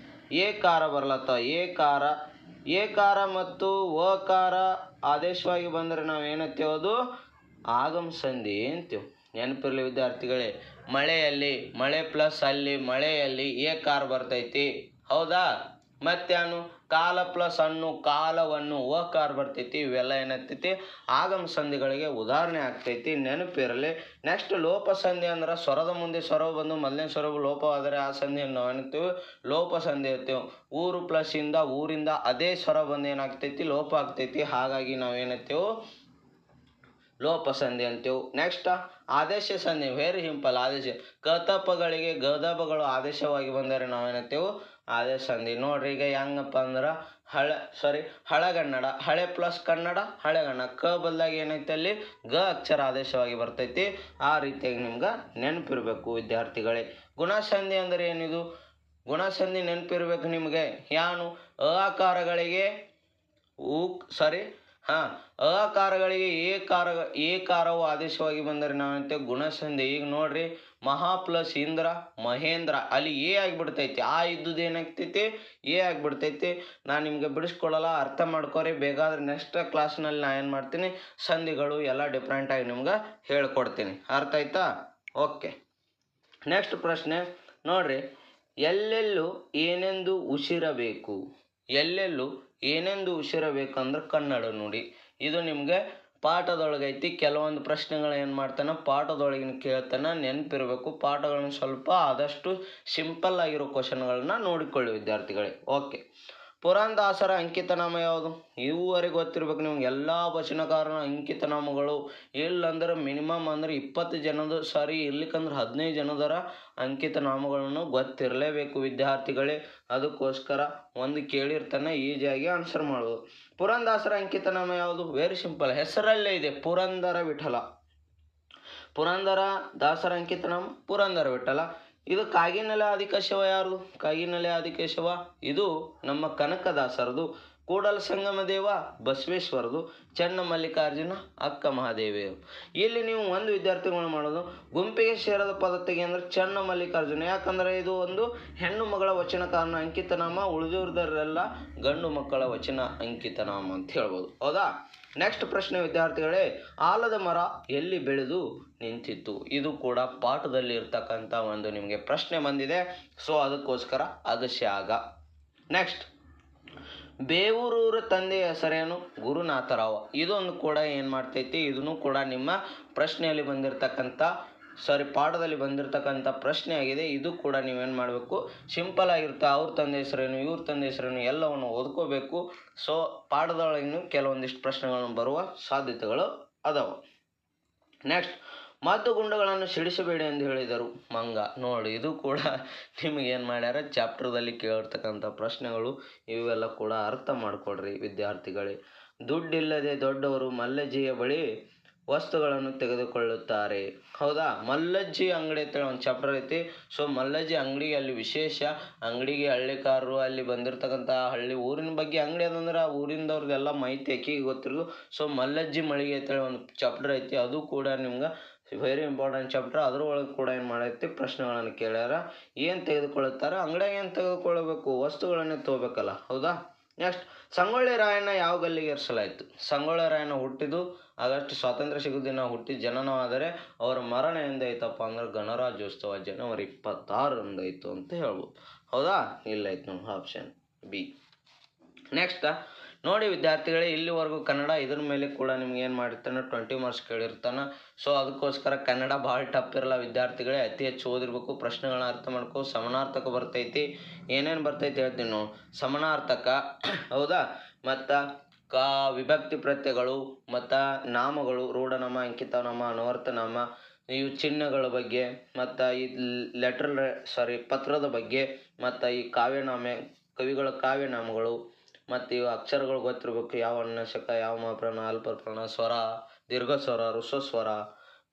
ಏಕಾರ ಬರ್ಲತ್ತವ, ಏಕಾರ. ಏಕಾರ ಮತ್ತು ಓಕಾರ ಆದೇಶವಾಗಿ ಬಂದರೆ ನಾವು ಏನಂತೇವೆ? ಅದು ಆಗಮ ಸಂಧಿ ಅಂತೀವಿ. ನೆನಪಿರಲಿ ವಿದ್ಯಾರ್ಥಿಗಳೇ, ಮಳೆಯಲ್ಲಿ, ಮಳೆ ಪ್ಲಸ್ ಅಲ್ಲಿ, ಮಳೆಯಲ್ಲಿ ಏಕಾರ ಬರ್ತೈತಿ, ಹೌದಾ? ಮತ್ತೇನು? ಕಾಲ ಪ್ಲಸ್ ಹಣ್ಣು, ಕಾಲವನ್ನು, ಓಕಾರ ಬರ್ತೈತಿ. ಇವೆಲ್ಲ ಏನೈತಿ? ಆಗಮ ಸಂಧಿಗಳಿಗೆ ಉದಾಹರಣೆ ಆಗ್ತೈತಿ, ನೆನಪಿರಲಿ. ನೆಕ್ಸ್ಟ್ ಲೋಪಸಂಧಿ ಅಂದ್ರೆ ಸ್ವರದ ಮುಂದೆ ಸ್ವರವು ಬಂದು ಮೊದಲನೇ ಸ್ವರವು ಲೋಪವಾದರೆ ಆ ಸಂಧಿಯನ್ನು ನಾವು ಏನಂತೀವಿ? ಲೋಪಸಂಧಿ ಅಂತೀವಿ. ಊರು ಪ್ಲಸ್ ಇಂದ, ಊರಿಂದ ಅದೇ ಸ್ವರ ಬಂದು ಏನಾಗ್ತೈತಿ? ಲೋಪ ಆಗ್ತೈತಿ. ಹಾಗಾಗಿ ನಾವು ಏನಂತೀವಿ? ಲೋಪಸಂಧಿ ಅಂತೀವಿ. ನೆಕ್ಸ್ಟ್ ಆದೇಶ ಸಂಧಿ, ವೆರಿ ಸಿಂಪಲ್. ಆದೇಶ ಕತಪಗಳಿಗೆ ಗದಪಗಳು ಆದೇಶವಾಗಿ ಬಂದರೆ ನಾವೇನಂತೀವಿ? ಆದೇಶ ಸಂಧಿ. ನೋಡ್ರಿ, ಈಗ ಹೆಂಗಪ್ಪ ಅಂದ್ರೆ ಹಳೆಗನ್ನಡ, ಹಳೆ ಪ್ಲಸ್ ಕನ್ನಡ, ಹಳೆಗನ್ನಡ. ಕ ಬದಲಾಗಿ ಏನೈತೆ ಅಲ್ಲಿ? ಗ ಅಕ್ಷರ ಆದೇಶವಾಗಿ ಬರ್ತೈತಿ. ಆ ರೀತಿಯಾಗಿ ನಿಮ್ಗೆ ನೆನಪಿರಬೇಕು ವಿದ್ಯಾರ್ಥಿಗಳೇ. ಗುಣಸಂಧಿ ಅಂದರೆ ಏನಿದು? ಗುಣಸಂಧಿ ನೆನಪಿರ್ಬೇಕು ನಿಮಗೆ. ಯಾನು? ಅಕಾರಗಳಿಗೆ ಅಕಾರಗಳಿಗೆ ಏಕಾರವು ಆದೇಶವಾಗಿ ಬಂದರೆ ನಾವಂತೆ ಗುಣಸಂಧಿ. ಈಗ ನೋಡ್ರಿ, ಮಹಾ ಪ್ಲಸ್ ಇಂದ್ರ, ಮಹೇಂದ್ರ, ಅಲ್ಲಿ ಎ ಆಗಿಬಿಡ್ತೈತಿ. ಆ ಇದ್ದುದು ಏನಾಗ್ತೈತಿ? ಎ ಆಗಿಬಿಡ್ತೈತಿ. ನಾನು ನಿಮಗೆ ಬಿಡಿಸ್ಕೊಡಲ್ಲ, ಅರ್ಥ ಮಾಡ್ಕೊರಿ. ಬೇಕಾದ್ರೆ ನೆಕ್ಸ್ಟ್ ಕ್ಲಾಸ್ನಲ್ಲಿ ನಾನು ಏನು ಮಾಡ್ತೀನಿ? ಸಂಧಿಗಳು ಎಲ್ಲ ಡಿಫ್ರೆಂಟಾಗಿ ನಿಮ್ಗೆ ಹೇಳ್ಕೊಡ್ತೀನಿ. ಅರ್ಥ ಆಯ್ತಾ? ಓಕೆ. ನೆಕ್ಸ್ಟ್ ಪ್ರಶ್ನೆ ನೋಡ್ರಿ, ಎಲ್ಲೆಲ್ಲೂ ಏನೆಂದು ಉಸಿರಬೇಕು? ಎಲ್ಲೆಲ್ಲೂ ಏನೆಂದು ಉಸಿರಬೇಕಂದ್ರೆ ಕನ್ನಡ ನುಡಿ. ಇದು ನಿಮಗೆ ಪಾಠದೊಳಗೈತಿ. ಕೆಲವೊಂದು ಪ್ರಶ್ನೆಗಳು ಏನು ಮಾಡ್ತಾನೆ? ಪಾಠದೊಳಗಿನ ಕೇಳ್ತಾನೆ, ನೆನಪಿರಬೇಕು. ಪಾಠಗಳನ್ನ ಸ್ವಲ್ಪ ಆದಷ್ಟು ಸಿಂಪಲ್ ಆಗಿರೋ ಕ್ವಶನ್ಗಳನ್ನ ನೋಡಿಕೊಳ್ಳಿ ವಿದ್ಯಾರ್ಥಿಗಳೇ. ಓಕೆ. ಪುರಂದಾಸರ ಅಂಕಿತನಾಮ ಯಾವುದು? ಇವುವರೆಗೆ ಗೊತ್ತಿರ್ಬೇಕು ನಿಮ್ಗೆ. ಎಲ್ಲ ವಚನಕಾರನ ಅಂಕಿತನಾಮಗಳು ಇಲ್ಲಂದ್ರೆ ಮಿನಿಮಮ್ ಅಂದ್ರೆ 20 ಜನದ, ಇರ್ಲಿಕ್ಕಂದ್ರೆ 15 ಜನದರ ಅಂಕಿತನಾಮಗಳನ್ನು ಗೊತ್ತಿರಲೇಬೇಕು ವಿದ್ಯಾರ್ಥಿಗಳೇ. ಅದಕ್ಕೋಸ್ಕರ ಒಂದು ಕೇಳಿರ್ತಾನೆ, ಈಸಿಯಾಗಿ ಆನ್ಸರ್ ಮಾಡೋದು. ಪುರಂದಾಸರ ಅಂಕಿತನಾಮ ಯಾವುದು? ವೆರಿ ಸಿಂಪಲ್, ಹೆಸರಲ್ಲೇ ಇದೆ, ಪುರಂದರ ವಿಠಲ. ಪುರಂದರ ದಾಸರ ಅಂಕಿತನಾಮ ಪುರಂದರ ವಿಠಲ. ಇದು ಕಾಗಿನೆಲೆ ಆದಿಕೇಶವ ಯಾರ್ದು? ಕಾಗಿನೆಲೆ ಆದಿಕೇಶವ ಇದು ನಮ್ಮ ಕನಕದಾಸರದು. ಕೂಡಲ ಸಂಗಮ ದೇವ ಬಸವೇಶ್ವರದು. ಚೆನ್ನ ಮಲ್ಲಿಕಾರ್ಜುನ ಅಕ್ಕ ಮಹಾದೇವಿ. ಇಲ್ಲಿ ನೀವು ಒಂದು ವಿದ್ಯಾರ್ಥಿಗಳು ಮಾಡೋದು, ಗುಂಪಿಗೆ ಸೇರದ ಪದ್ಧತಿಗೆ ಅಂದರೆ ಚೆನ್ನ ಮಲ್ಲಿಕಾರ್ಜುನ. ಯಾಕಂದರೆ ಇದು ಒಂದು ಹೆಣ್ಣು ಮಗಳ ವಚನಕಾರನ ಅಂಕಿತನಾಮ, ಉಳಿದಿರೋದರೆಲ್ಲ ಗಂಡು ಮಕ್ಕಳ ವಚನ ಅಂಕಿತನಾಮ ಅಂತ ಹೇಳ್ಬೋದು, ಹೌದಾ? ನೆಕ್ಸ್ಟ್ ಪ್ರಶ್ನೆ ವಿದ್ಯಾರ್ಥಿಗಳೇ, ಆಲದ ಮರ ಎಲ್ಲಿ ಬೆಳೆದು ನಿಂತಿತ್ತು? ಇದು ಕೂಡ ಪಾಠದಲ್ಲಿ ಇರ್ತಕ್ಕಂಥ ಒಂದು ನಿಮಗೆ ಪ್ರಶ್ನೆ ಬಂದಿದೆ. ಸೊ ಅದಕ್ಕೋಸ್ಕರ ಅಗಸ್ಯಾಗ. ನೆಕ್ಸ್ಟ್, ಬೇವೂರೂರ ತಂದೆಯ ಹೆಸರೇನು? ಗುರುನಾಥರಾವ. ಇದೊಂದು ಕೂಡ ಏನು ಮಾಡ್ತೈತಿ? ಇದನ್ನು ಕೂಡ ನಿಮ್ಮ ಪ್ರಶ್ನೆಯಲ್ಲಿ ಬಂದಿರತಕ್ಕಂಥ ಪಾಠದಲ್ಲಿ ಬಂದಿರತಕ್ಕಂಥ ಪ್ರಶ್ನೆ ಆಗಿದೆ. ಇದು ಕೂಡ ನೀವೇನು ಮಾಡಬೇಕು? ಸಿಂಪಲ್ ಆಗಿರುತ್ತೆ. ಅವ್ರ ತಂದೆ ಹೆಸರೇನು, ಇವ್ರ ತಂದೆ ಹೆಸರೇನು ಎಲ್ಲವನ್ನು ಓದ್ಕೋಬೇಕು. ಸೊ ಪಾಠದೊಳಗಿನ ಕೆಲವೊಂದಿಷ್ಟು ಪ್ರಶ್ನೆಗಳನ್ನು ಬರುವ ಸಾಧ್ಯತೆಗಳು ಅದಾವ. ನೆಕ್ಸ್ಟ್, ಮದ್ದು ಗುಂಡುಗಳನ್ನು ಸಿಡಿಸಬೇಡಿ ಎಂದು ಹೇಳಿದರು ಮಂಗ. ನೋಡಿ, ಇದು ಕೂಡ ನಿಮಗೆ ಏನು ಮಾಡ್ಯಾರ? ಚಾಪ್ಟರ್ದಲ್ಲಿ ಕೇಳಿರ್ತಕ್ಕಂಥ ಪ್ರಶ್ನೆಗಳು. ಇವೆಲ್ಲ ಕೂಡ ಅರ್ಥ ಮಾಡ್ಕೊಡ್ರಿ ವಿದ್ಯಾರ್ಥಿಗಳೇ. ದುಡ್ಡಿಲ್ಲದೆ ದೊಡ್ಡವರು ಮಲ್ಲಜ್ಜಿಯ ಬಳಿ ವಸ್ತುಗಳನ್ನು ತೆಗೆದುಕೊಳ್ಳುತ್ತಾರೆ. ಹೌದಾ, ಮಲ್ಲಜ್ಜಿ ಅಂಗಡಿ ಅಂತೇಳಿ ಒಂದು ಚಾಪ್ಟರ್ ಐತಿ. ಸೊ ಮಲ್ಲಜ್ಜಿ ಅಂಗಡಿಗೆ ಅಲ್ಲಿ ವಿಶೇಷ ಅಂಗಡಿಗೆ ಹಳ್ಳಿಕಾರರು ಅಲ್ಲಿ ಬಂದಿರತಕ್ಕಂಥ ಹಳ್ಳಿ ಊರಿನ ಬಗ್ಗೆ ಅಂಗಡಿ ಅದಂದ್ರೆ ಆ ಊರಿಂದವ್ರದ್ದೆಲ್ಲ ಮಾಹಿತಿ ಆಕಿಗೆ ಗೊತ್ತಿರೋದು. ಸೊ ಮಲ್ಲಜ್ಜಿ ಮಳಿಗೆ ಅಂತೇಳಿ ಒಂದು ಚಾಪ್ಟರ್ ಐತಿ, ಅದು ಕೂಡ ನಿಮ್ಗೆ ವೆರಿ ಇಂಪಾರ್ಟೆಂಟ್ ಚಾಪ್ಟರ್. ಅದ್ರೊಳಗೆ ಕೂಡ ಏನು ಮಾಡೈತಿ, ಪ್ರಶ್ನೆಗಳನ್ನು ಕೇಳ್ಯಾರ. ಏನು ತೆಗೆದುಕೊಳ್ಳುತ್ತಾರೆ, ಅಂಗಡಿಯಾಗ ಏನು ತೆಗೆದುಕೊಳ್ಳಬೇಕು, ವಸ್ತುಗಳನ್ನೇ ತೊಗೋಬೇಕಲ್ಲ. ಹೌದಾ. ನೆಕ್ಸ್ಟ್, ಸಂಗೊಳ್ಳಿ ರಾಯಣ್ಣ ಯಾವ ಗಲ್ಲಿಗೆ ಏರಿಸಲಾಯಿತು? ಸಂಗೊಳ್ಳಿ ರಾಯಣ್ಣ ಹುಟ್ಟಿದ್ದು ಆಗಸ್ಟ್ ಸ್ವಾತಂತ್ರ್ಯ ಸಿಗೋ ದಿನ ಹುಟ್ಟಿ ಜನನವಾದರೆ ಅವರ ಮರಣ ಎಂದೈತಪ್ಪ ಅಂದ್ರೆ ಗಣರಾಜ್ಯೋತ್ಸವ ಜನವರಿ 26 ಆಯಿತು ಅಂತ ಹೇಳ್ಬೋದು. ಹೌದಾ, ಇಲ್ಲೈತೆ ನಮ್ಮ ಆಪ್ಷನ್ ಬಿ. ನೆಕ್ಸ್ಟ್ ನೋಡಿ ವಿದ್ಯಾರ್ಥಿಗಳೇ, ಇಲ್ಲಿವರೆಗೂ ಕನ್ನಡ ಇದ್ರ ಮೇಲೆ ಕೂಡ ನಿಮ್ಗೆ ಏನು ಮಾಡಿರ್ತಾನೆ 20 ಮಾರ್ಕ್ಸ್ ಕೇಳಿರ್ತಾನೆ. ಸೊ ಅದಕ್ಕೋಸ್ಕರ ಕನ್ನಡ ಭಾಳ ಟಫ್ ಇರಲ್ಲ ವಿದ್ಯಾರ್ಥಿಗಳೇ, ಅತಿ ಹೆಚ್ಚು ಓದಿರ್ಬೇಕು, ಪ್ರಶ್ನೆಗಳನ್ನ ಅರ್ಥ ಮಾಡ್ಕೋ. ಸಮಾನಾರ್ಥಕ ಬರ್ತೈತಿ, ಏನೇನು ಬರ್ತೈತಿ ಹೇಳ್ತೀನಿ ನಾವು. ಸಮಾನಾರ್ಥಕ, ಹೌದಾ, ಮತ್ತು ವಿಭಕ್ತಿ ಪ್ರತ್ಯಯಗಳು, ಮತ್ತು ನಾಮಗಳು, ರೂಢನಾಮ, ಅಂಕಿತನಾಮ, ಅನ್ವರ್ಥನಾಮ, ಇವು ಚಿಹ್ನೆಗಳ ಬಗ್ಗೆ, ಮತ್ತು ಈ ಪತ್ರದ ಬಗ್ಗೆ, ಮತ್ತು ಈ ಕಾವ್ಯನಾಮೆ, ಕವಿಗಳ ಕಾವ್ಯನಾಮಗಳು, ಮತ್ತು ಇವು ಅಕ್ಷರಗಳು ಗೊತ್ತಿರಬೇಕು. ಯಾವ ಅನ್ವಶಕ, ಯಾವ ಮಹಾಪ್ರಾಣ, ಅಲ್ಪಪ್ರಾಣ, ಸ್ವರ, ದೀರ್ಘ ಸ್ವರ, ಋಸ್ವಸ್ವರ,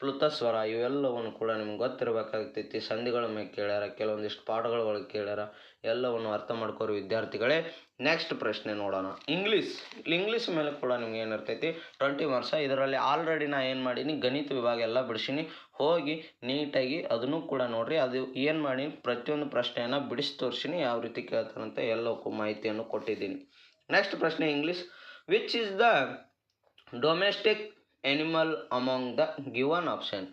ಪ್ಲುತಸ್ವರ, ಇವೆಲ್ಲವನ್ನು ಕೂಡ ನಿಮ್ಗೆ ಗೊತ್ತಿರಬೇಕಾಗ್ತೈತಿ. ಸಂಧಿಗಳ ಮೇಲೆ ಕೇಳ್ಯಾರ, ಕೆಲವೊಂದಿಷ್ಟು ಪಾಠಗಳ ಒಳಗೆ ಕೇಳ್ಯಾರ, ಎಲ್ಲವನ್ನು ಅರ್ಥ ಮಾಡ್ಕೋರಿ ವಿದ್ಯಾರ್ಥಿಗಳೇ. ನೆಕ್ಸ್ಟ್ ಪ್ರಶ್ನೆ ನೋಡೋಣ. ಇಂಗ್ಲೀಷ್ ಮೇಲೆ ಕೂಡ ನಿಮ್ಗೆ ಏನಿರ್ತೈತಿ 20 ಮಾರ್ಕ್ಸ್. ಇದರಲ್ಲಿ ಆಲ್ರೆಡಿ ನಾ ಏನು ಮಾಡೀನಿ, ಗಣಿತ ವಿಭಾಗ ಎಲ್ಲ ಬಿಡಿಸೀನಿ, ಹೋಗಿ ನೀಟಾಗಿ ಅದನ್ನು ಕೂಡ ನೋಡಿರಿ. ಅದು ಏನು ಮಾಡಿ ಪ್ರತಿಯೊಂದು ಪ್ರಶ್ನೆಯನ್ನು ಬಿಡಿಸಿ ತೋರಿಸೀನಿ, ಯಾವ ರೀತಿ ಕೇಳ್ತಾರಂತ ಎಲ್ಲಕ್ಕೂ ಮಾಹಿತಿಯನ್ನು ಕೊಟ್ಟಿದ್ದೀನಿ. ನೆಕ್ಸ್ಟ್ ಪ್ರಶ್ನೆ, English. Which is the domestic animal among the given option?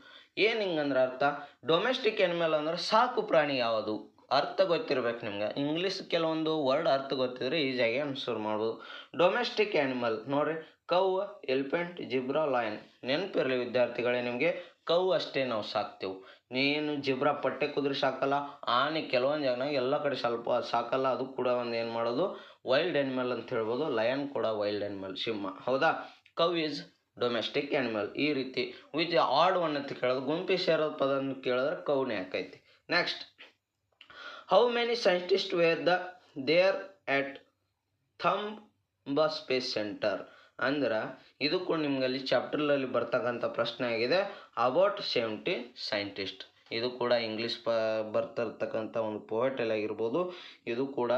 ಏನು ಹಿಂಗಂದ್ರೆ ಅರ್ಥ, ಡೊಮೆಸ್ಟಿಕ್ ಎನಿಮಲ್ ಅಂದ್ರೆ ಸಾಕು ಪ್ರಾಣಿ ಯಾವುದು, ಅರ್ಥ ಗೊತ್ತಿರ್ಬೇಕು ನಿಮ್ಗೆ. ಇಂಗ್ಲೀಷ್ ಕೆಲವೊಂದು ವರ್ಡ್ ಅರ್ಥ ಗೊತ್ತಿದ್ರೆ ಈಸಿಯಾಗಿ ಆನ್ಸರ್ ಮಾಡ್ಬೋದು. ಡೊಮೆಸ್ಟಿಕ್ ಆ್ಯನಿಮಲ್ ನೋಡಿರಿ, ಕೌ, ಎಲಿಫೆಂಟ್, ಜಿಬ್ರಾ, ಲಯನ್. ನೆನಪಿರಲಿ ವಿದ್ಯಾರ್ಥಿಗಳೇ ನಿಮಗೆ, ಕೌ ಅಷ್ಟೇ ನಾವು ಸಾಕ್ತೇವೆ. ನೀನು ಜಿಬ್ರಾ ಪಟ್ಟೆ ಕುದುರೆ ಸಾಕಲ್ಲ, ಆನೆ ಕೆಲವೊಂದು ಜಾಗನಾಗ ಎಲ್ಲ ಕಡೆ ಸ್ವಲ್ಪ ಸಾಕಲ್ಲ, ಅದು ಕೂಡ ಒಂದು ಏನು ಮಾಡೋದು ವೈಲ್ಡ್ ಆ್ಯನಿಮಲ್ ಅಂತ ಹೇಳ್ಬೋದು. ಲಯನ್ ಕೂಡ ವೈಲ್ಡ್ ಆ್ಯನಿಮಲ್, ಸಿಂಹ. ಹೌದಾ, ಕೌ ಈಸ್ ಡೊಮೆಸ್ಟಿಕ್ ಆ್ಯನಿಮಲ್. ಈ ರೀತಿ ವಿಚ್ ಆಡ್ ಒನ್ ಅಂತ ಕೇಳೋದು, ಗುಂಪಿ ಸೇರೋದು ಪದ ಅಂತ ಕೇಳಿದ್ರೆ ಕೌನೇ ಹಾಕೈತಿ. Next, how many scientist were there at Thumba space centre? ಅಂದ್ರೆ ಇದು ಕೂಡ ನಿಮ್ಗೆ ಅಲ್ಲಿ ಚಾಪ್ಟರ್ನಲ್ಲಿ ಬರ್ತಕ್ಕಂಥ ಪ್ರಶ್ನೆ ಆಗಿದೆ. About 70 scientist. ಇದು ಕೂಡ ಇಂಗ್ಲೀಷ್ ಬರ್ತಿರ್ತಕ್ಕಂಥ ಒಂದು ಪೋಯಟಲ್ ಆಗಿರ್ಬೋದು. ಇದು ಕೂಡ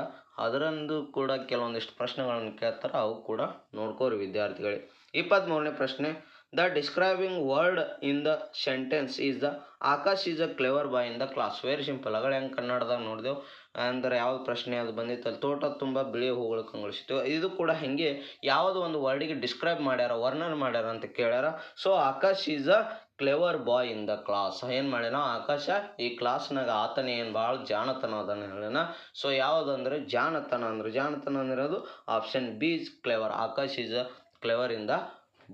ಅದರಂದು ಕೂಡ ಕೆಲವೊಂದಿಷ್ಟು ಪ್ರಶ್ನೆಗಳನ್ನು ಕೇಳ್ತಾರೆ, ಅವು ಕೂಡ ನೋಡ್ಕೋರಿ ವಿದ್ಯಾರ್ಥಿಗಳೇ. 23ನೇ ಪ್ರಶ್ನೆ, the describing word in the sentence is the Akash is a clever boy in the class. Very simple. ಅಗಳ ಹೆಂಗೆ ಕನ್ನಡದಾಗ ನೋಡಿದೆವು ಅಂದ್ರೆ ಯಾವ್ದು ಪ್ರಶ್ನೆ ಅದು ಬಂದಿತ್ತು ಅಲ್ಲಿ, ತೋಟ ತುಂಬ ಬಿಳಿ ಹೂಗಳು ಕಂಗೊಳಿಸಿತು. ಇದು ಕೂಡ ಹಾಗೆ ಯಾವುದೋ ಒಂದು ವರ್ಡಿಗೆ ಡಿಸ್ಕ್ರೈಬ್ ಮಾಡ್ಯಾರ, ವರ್ಣನೆ ಮಾಡ್ಯಾರ ಅಂತ ಕೇಳ್ಯಾರ. So Akash is a clever boy in the class. ಏನು ಮಾಡ್ಯಾನ ಆಕಾಶ ಈ ಕ್ಲಾಸ್ನಾಗ ಆತನ ಏನು ಭಾಳ ಜಾಣತನ ಅದನ್ನು ಹೇಳ್ಯಾನ. ಸೊ ಯಾವುದಂದ್ರೆ ಜಾಣತನ ಅಂದಿರೋದು option B is clever. Akash is a clever in the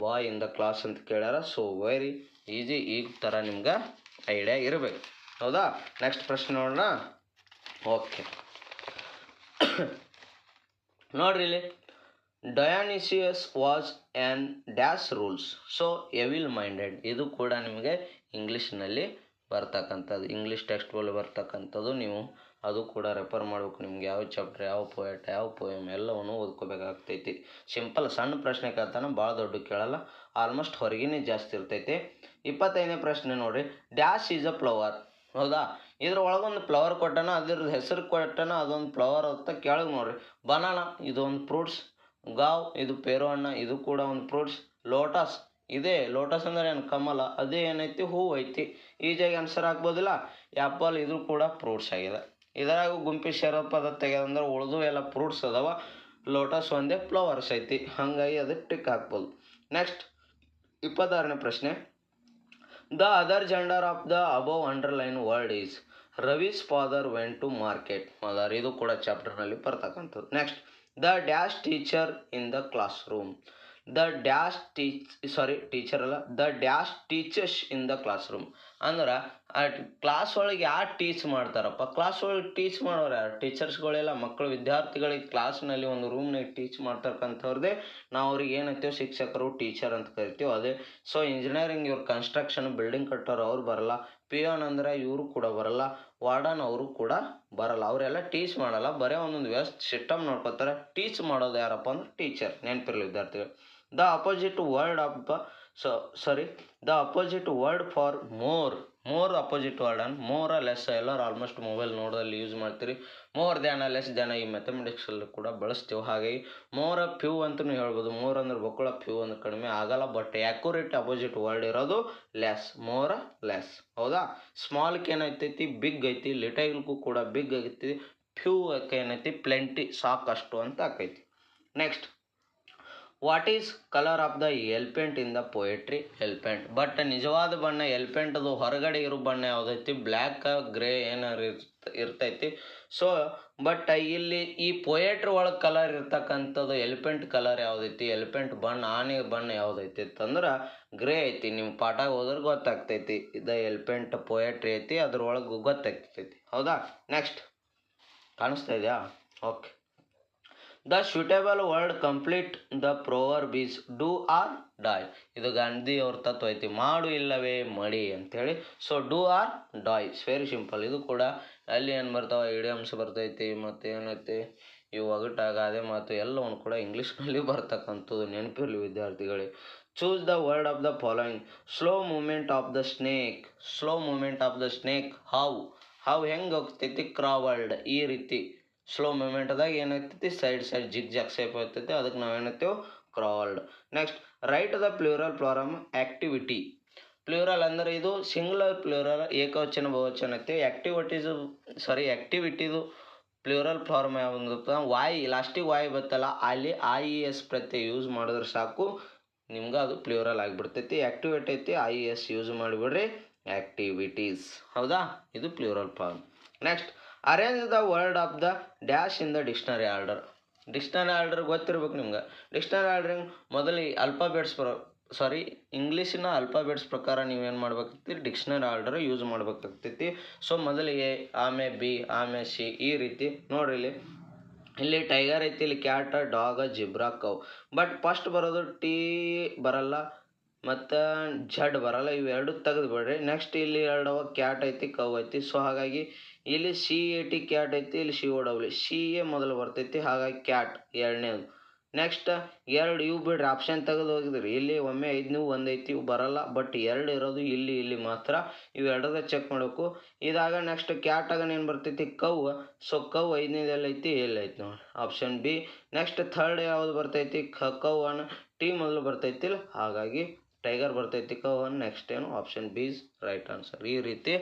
boy in the class ಅಂತ ಕೇಳ್ಯಾರ. ಸೊ ವೆರಿ ಈಸಿ, ಈ ಥರ ನಿಮ್ಗೆ ಐಡಿಯಾ ಇರಬೇಕು. ಹೌದಾ, ನೆಕ್ಸ್ಟ್ ಪ್ರಶ್ನೆ ನೋಡೋಣ. ಓಕೆ ನೋಡ್ರಿ ಇಲ್ಲಿ, Dionysius was an dash rules so evil minded. ಇದು ಕೂಡ ನಿಮಗೆ ಇಂಗ್ಲೀಷ್ನಲ್ಲಿ ಬರ್ತಕ್ಕಂಥದ್ದು, ಇಂಗ್ಲೀಷ್ ಟೆಕ್ಸ್ಟ್ ಬಲ್ಲಿ ಬರ್ತಕ್ಕಂಥದ್ದು. ನೀವು ಅದು ಕೂಡ ರೆಫರ್ ಮಾಡಬೇಕು. ನಿಮ್ಗೆ ಯಾವ ಚಾಪ್ಟರ್, ಯಾವ ಪೋಯಟ್, ಯಾವ ಪೋಯಮ್ ಎಲ್ಲವನ್ನು ಓದ್ಕೋಬೇಕಾಗ್ತೈತಿ. ಸಿಂಪಲ್ ಸಣ್ಣ ಪ್ರಶ್ನೆ ಕೇಳ್ತಾನೆ, ಭಾಳ ದೊಡ್ಡ ಕೇಳಲ್ಲ, ಆಲ್ಮೋಸ್ಟ್ ಹೊರಗಿನೇ ಜಾಸ್ತಿ ಇರ್ತೈತಿ. 25ನೇ ಪ್ರಶ್ನೆ ನೋಡಿರಿ, ಡ್ಯಾಶ್ ಈಸ್ ಅ ಫ್ಲವರ್. ಹೌದಾ, ಇದ್ರ ಒಳಗೊಂದು ಫ್ಲವರ್ ಕೊಟ್ಟಾನ, ಅದ್ರದ್ದು ಹೆಸರು ಕೊಟ್ಟಾನ, ಅದೊಂದು ಫ್ಲವರ್ ಅಂತ ಕೆಳಗೆ ನೋಡ್ರಿ. ಬನಾನಾ ಇದು ಒಂದು ಫ್ರೂಟ್ಸ್, ಗಾವ್ ಇದು ಪೇರು ಹಣ್ಣು, ಇದು ಕೂಡ ಒಂದು ಫ್ರೂಟ್ಸ್. ಲೋಟಸ್ ಇದೇ, ಲೋಟಸ್ ಅಂದ್ರೆ ಏನು ಕಮಲ, ಅದೇ ಏನೈತಿ ಹೂವು ಐತಿ. ಈಜಿಯಾಗಿ ಆನ್ಸರ್ ಹಾಕ್ಬೋದಿಲ್ಲ. ಆ್ಯಪಲ್ ಇದು ಕೂಡ ಫ್ರೂಟ್ಸ್ ಆಗಿದೆ. ಇದರಾಗ ಗುಂಪಿ ಸೇರೋ ಪದ ತೆಗೆದಂದ್ರೆ ಉಳಿದು ಎಲ್ಲ ಫ್ರೂಟ್ಸ್ ಅದಾವ, ಲೋಟಸ್ ಒಂದೇ ಫ್ಲವರ್ಸ್ ಐತಿ, ಹಾಗಾಗಿ ಅದಕ್ಕೆ ಟಿಕ್ ಹಾಕ್ಬೋದು. ನೆಕ್ಸ್ಟ್ 26ನೇ ಪ್ರಶ್ನೆ, the other gender of the above underline word is Ravi's father went to market. Mother ಇದು ಕೂಡ ಚಾಪ್ಟರ್ನಲ್ಲಿ ಬರ್ತಕ್ಕಂಥದ್ದು. Next, the dash teacher in the class room. The dash teacher ಅಲ್ಲ, the dash teachers in the class room. ಅಂದ್ರೆ ಆ class ಒಳಗೆ ಯಾರು teach ಮಾಡ್ತಾರಪ್ಪ, ಕ್ಲಾಸ್ ಒಳಗೆ ಟೀಚ್ ಮಾಡೋರು ಯಾರು? ಟೀಚರ್ಸ್ಗಳೆಲ್ಲ ಮಕ್ಕಳು ವಿದ್ಯಾರ್ಥಿಗಳಿಗೆ ಕ್ಲಾಸ್ನಲ್ಲಿ ಒಂದು ರೂಮ್ನಾಗ ಟೀಚ್ ಮಾಡ್ತಕ್ಕಂಥವ್ರದ್ದೇ ನಾವು ಅವ್ರಿಗೆ ಏನಂತೀವಿ ಶಿಕ್ಷಕರು, ಟೀಚರ್ ಅಂತ ಕರಿತೀವಿ. ಅದೇ ಸೊ ಇಂಜಿನಿಯರಿಂಗ್ ಇವ್ರು ಕನ್ಸ್ಟ್ರಕ್ಷನ್ ಬಿಲ್ಡಿಂಗ್ ಕಟ್ಟೋರು ಅವ್ರು ಬರಲ್ಲ, ಪಿಯೋನ್ ಅಂದರೆ ಇವರು ಕೂಡ ಬರಲ್ಲ, ವಾರ್ಡನ್ ಅವರು ಕೂಡ ಬರಲ್ಲ. ಅವರೆಲ್ಲ ಟೀಚ್ ಮಾಡಲ್ಲ, ಬರೀ ಒಂದೊಂದು ವ್ಯವಸ್ಥೆ ಸಿಸ್ಟಮ್ ನೋಡ್ಕೋತಾರೆ. ಟೀಚ್ ಮಾಡೋದು ಯಾರಪ್ಪ ಅಂದ್ರೆ ಟೀಚರ್. ನೆನಪಿರಲಿ ವಿದ್ಯಾರ್ಥಿಗಳು. The opposite word of the so sorry the opposite word for more opposite word an more less ಎಲ್ಲರೂ ಆಲ್ಮೋಸ್ಟ್ ಮೊಬೈಲ್ ನೋಡೋದಲ್ಲಿ ಯೂಸ್ ಮಾಡ್ತೀರಿ. ಮೋರ್ ದ್ಯಾನ್ ಲೆಸ್ ದ್ಯಾನ್ ಈ ಮ್ಯಾಥಮೆಟಿಕ್ಸಲ್ಲಿ ಕೂಡ ಬಳಸ್ತೀವಿ. ಹಾಗಾಗಿ ಮೋರ್ ಫ್ಯೂ ಅಂತಲೂ ಹೇಳ್ಬೋದು. ಮೋರ್ ಅಂದ್ರೆ ಬಕ್ಕುಳ, ಫ್ಯೂ ಅಂದ್ರೆ ಕಡಿಮೆ ಆಗಲ್ಲ. ಬಟ್ ಆ್ಯಕ್ಯುರೇಟ್ ಅಪೋಸಿಟ್ ವರ್ಡ್ ಇರೋದು ಲೆಸ್, ಮೋರ ಲೆಸ್. ಹೌದಾ? ಸ್ಮಾಲ್ಗೆ ಏನೈತೈತಿ ಬಿಗ್ ಐತಿ, ಲಿಟಲ್ಗೂ ಕೂಡ ಬಿಗ್ ಆಗೈತಿ, ಫ್ಯೂ ಏನೈತಿ ಪ್ಲೆಂಟಿ ಸಾಕಷ್ಟು ಅಂತ ಆಕೈತಿ. Next, what is colour of the elephant in the poetry? Elephant. But ನಿಜವಾದ ಬಣ್ಣ ಎಲಿಫೆಂಟದು ಹೊರಗಡೆ ಇರೋ ಬಣ್ಣ ಯಾವುದೈತಿ? ಬ್ಲ್ಯಾಕ್, ಗ್ರೇ ಏನಾರು ಇರ್ತೈತಿ. ಸೊ ಬಟ್ ಇಲ್ಲಿ ಈ ಪೊಯೆಟ್ರಿ ಒಳಗೆ ಕಲರ್ ಇರ್ತಕ್ಕಂಥದ್ದು ಎಲಿಫೆಂಟ್ ಕಲರ್ ಯಾವುದೈತಿ? ಎಲಿಫೆಂಟ್ ಬಣ್ಣ, ಆನೆ ಬಣ್ಣ ಯಾವುದೈತಿ ಅಂತಂದ್ರೆ ಗ್ರೇ ಐತಿ. ನೀವು ಪಾಠ ಹೋದ್ರೆ ಗೊತ್ತಾಗ್ತೈತಿ. ಇದು ಎಲಿಫೆಂಟ್ ಪೊಯೆಟ್ರಿ ಐತಿ, ಅದ್ರೊಳಗೆ ಗೊತ್ತಾಗ್ತೈತಿ. ಹೌದಾ? ನೆಕ್ಸ್ಟ್, ಕಾಣಿಸ್ತಾ ಇದೆಯಾ? Okay. The suitable word complete the proverb is do or die. ಇದು ಗಾಂಧಿ ಅವ್ರ ತತ್ವ ಐತಿ, ಮಾಡು ಇಲ್ಲವೇ ಮಡಿ ಅಂತೇಳಿ. So do or die, very simple. ಇದು ಕೂಡ ಅಲ್ಲಿ ಏನು ಬರ್ತಾವೆ? ಇಡಿಯಮ್ಸ್ ಬರ್ತೈತಿ, ಮತ್ತು ಏನೈತಿ ಇವು ಒಗಟಾಗ ಅದೇ ಮಾತು ಎಲ್ಲವನ್ನು ಕೂಡ ಇಂಗ್ಲೀಷ್ನಲ್ಲಿ ಬರ್ತಕ್ಕಂಥದ್ದು. ನೆನಪಿರಲಿ ವಿದ್ಯಾರ್ಥಿಗಳಿಗೆ. Choose the word of the following. Slow movement of the snake. Slow movement of the snake ಹಾವು ಹೆಂಗೆ ಹೋಗ್ತೈತಿ? ಕ್ರಾವಲ್ಡ್. ಈ ರೀತಿ ಸ್ಲೋ ಮೂಮೆಂಟ್ದಾಗ ಏನೈತೈತಿ? ಸೈಡ್ ಜಿಗ್ ಜಾಗ್ ಸೇಪ್ ಇರ್ತೈತಿ, ಅದಕ್ಕೆ ನಾವು ಏನೈತೇವೆ? Crawled. Next, write the plural form activity. Plural ಅಂದರೆ ಇದು ಸಿಂಗುಲರ್ ಪ್ಲೂರಲ್, ಏಕವಚನ ಬಹುವಚನ ಐತಿ. ಆ್ಯಕ್ಟಿವಿಟಿದು ಪ್ಲೂರಲ್ ಫಾರ್ಮ್ ಯಾವುದು? ವಾಯ್, ಲಾಸ್ಟಿಗೆ ವಾಯ್ ಬರ್ತಲ್ಲ, ಅಲ್ಲಿ IES ಪ್ರತ್ಯಯ ಯೂಸ್ ಮಾಡಿದ್ರೆ ಸಾಕು, ನಿಮ್ಗೆ ಅದು ಪ್ಲೂರಲ್ ಆಗಿಬಿಡ್ತೈತಿ. ಆ್ಯಕ್ಟಿವಿಟಿ ಐತಿ, IES ಯೂಸ್ ಮಾಡಿಬಿಡ್ರಿ, ಆ್ಯಕ್ಟಿವಿಟೀಸ್. ಹೌದಾ? ಇದು plural form. Next, arrange the word of the dash in the dictionary order. Dictionary order ಗೊತ್ತಿರ್ಬೇಕು ನಿಮ್ಗೆ. ಡಿಕ್ಷನರಿ ಆರ್ಡರಿಂಗ್ ಮೊದಲು ಇಂಗ್ಲೀಷಿನ ಅಲ್ಫಾಬೆಟ್ಸ್ ಪ್ರಕಾರ ನೀವೇನು ಮಾಡ್ಬೇಕಾಗ್ತೈತಿ? ಡಿಕ್ಷನರಿ ಆರ್ಡರ್ ಯೂಸ್ ಮಾಡ್ಬೇಕಾಗ್ತೈತಿ. ಸೊ ಮೊದಲಿಗೆ ಆಮೇಲೆ B, ಆಮೇಲೆ C, ಈ ರೀತಿ ನೋಡ್ರಿ. ಇಲ್ಲಿ ಟೈಗರ್ ಐತಿ, ಇಲ್ಲಿ cat, dog, zebra, cow. But first ಬರೋದು T ಬರಲ್ಲ ಮತ್ತು ಜಡ್ ಬರಲ್ಲ, ಇವೆರಡು ತೆಗೆದು ಬಿಡ್ರಿ. ನೆಕ್ಸ್ಟ್ ಇಲ್ಲಿ ಎರಡು ಕ್ಯಾಟ್ ಐತಿ, ಕೌ ಐತಿ. ಸೊ ಹಾಗಾಗಿ ಇಲ್ಲಿ CAT ಕ್ಯಾಟ್ ಐತಿ, ಇಲ್ಲಿ COW CA ಮೊದಲು ಬರ್ತೈತಿ, ಹಾಗಾಗಿ ಕ್ಯಾಟ್ ಎರಡನೇದು. ನೆಕ್ಸ್ಟ್ ಎರಡು ಇವು ಬಿಡ್ರಿ, ಆಪ್ಷನ್ ತೆಗೆದು ಹೋಗಿದ್ರಿ. ಇಲ್ಲಿ ಒಮ್ಮೆ 5 ಒಂದು ಐತಿ, ಇವು ಬರಲ್ಲ. ಬಟ್ ಎರಡು ಇರೋದು ಇಲ್ಲಿ ಮಾತ್ರ, ಇವೆರಡದ ಚೆಕ್ ಮಾಡಬೇಕು. ಇದಾಗ ನೆಕ್ಸ್ಟ್ ಕ್ಯಾಟಾಗ ಏನು ಬರ್ತೈತಿ? ಕೌ. ಸೊ ಕೌ 5ನೇದೆಲ್ಲ ಐತಿ? ಇಲ್ಲಿ ಐತಿ ನೋಡಿ, ಆಪ್ಷನ್ B. ನೆಕ್ಸ್ಟ್ ಥರ್ಡ್ ಯಾವುದು ಬರ್ತೈತಿ? ಕೌ ಅನ್ T ಮೊದಲು ಬರ್ತೈತಿಲ್ಲ, ಹಾಗಾಗಿ ಟೈಗರ್ ಬರ್ತೈತಿ, ಕೌ ಅನ್. ನೆಕ್ಸ್ಟ್ ಏನು? Option B is right answer. ಈ ರೀತಿ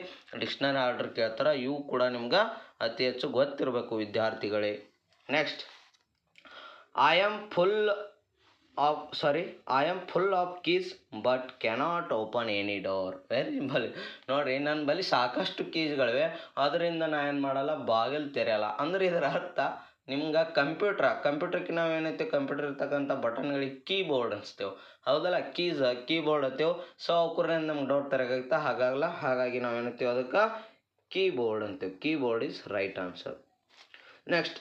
ಡಿಕ್ಷನರಿ ಆರ್ಡರ್ ಕೇಳ್ತಾರೆ. ಇವು ಕೂಡ ನಿಮ್ಗೆ ಅತಿ ಹೆಚ್ಚು ಗೊತ್ತಿರಬೇಕು ವಿದ್ಯಾರ್ಥಿಗಳೇ. Next, I am full of keys but cannot open any door. Very simple. ನೋಡಿರಿ, ನನ್ನ ಬಳಿ ಸಾಕಷ್ಟು ಕೀಸ್ಗಳಿವೆ, ಅದರಿಂದ ನಾನು ಏನು ಮಾಡಲ್ಲ? ಬಾಗಿಲು ತೆರೆಯಲ್ಲ. ಅಂದ್ರೆ ಇದರ ಅರ್ಥ ನಿಮ್ಗೆ ಕಂಪ್ಯೂಟರ್ಗೆ ನಾವೇನೈತೆ? ಕಂಪ್ಯೂಟರ್ ಇರ್ತಕ್ಕಂಥ ಬಟನ್ಗಳಿಗೆ ಕೀಬೋರ್ಡ್ ಅನ್ಸ್ತೇವೆ. ಹೌದಲ್ಲ? ಕೀಬೋರ್ಡ್ ಅಂತೇವೆ. ಸೊ ಅವ್ರಿಂದ ನಮ್ಗೆ ಡೋರ್ ತೆರೆಯಾಗುತ್ತೆ, ಹಾಗಾಗಲ್ಲ. ಹಾಗಾಗಿ ನಾವೇನೈತೇವೆ? ಅದಕ್ಕೆ ಕೀಬೋರ್ಡ್ ಅಂತೇವೆ. Keyboard is right answer. Next,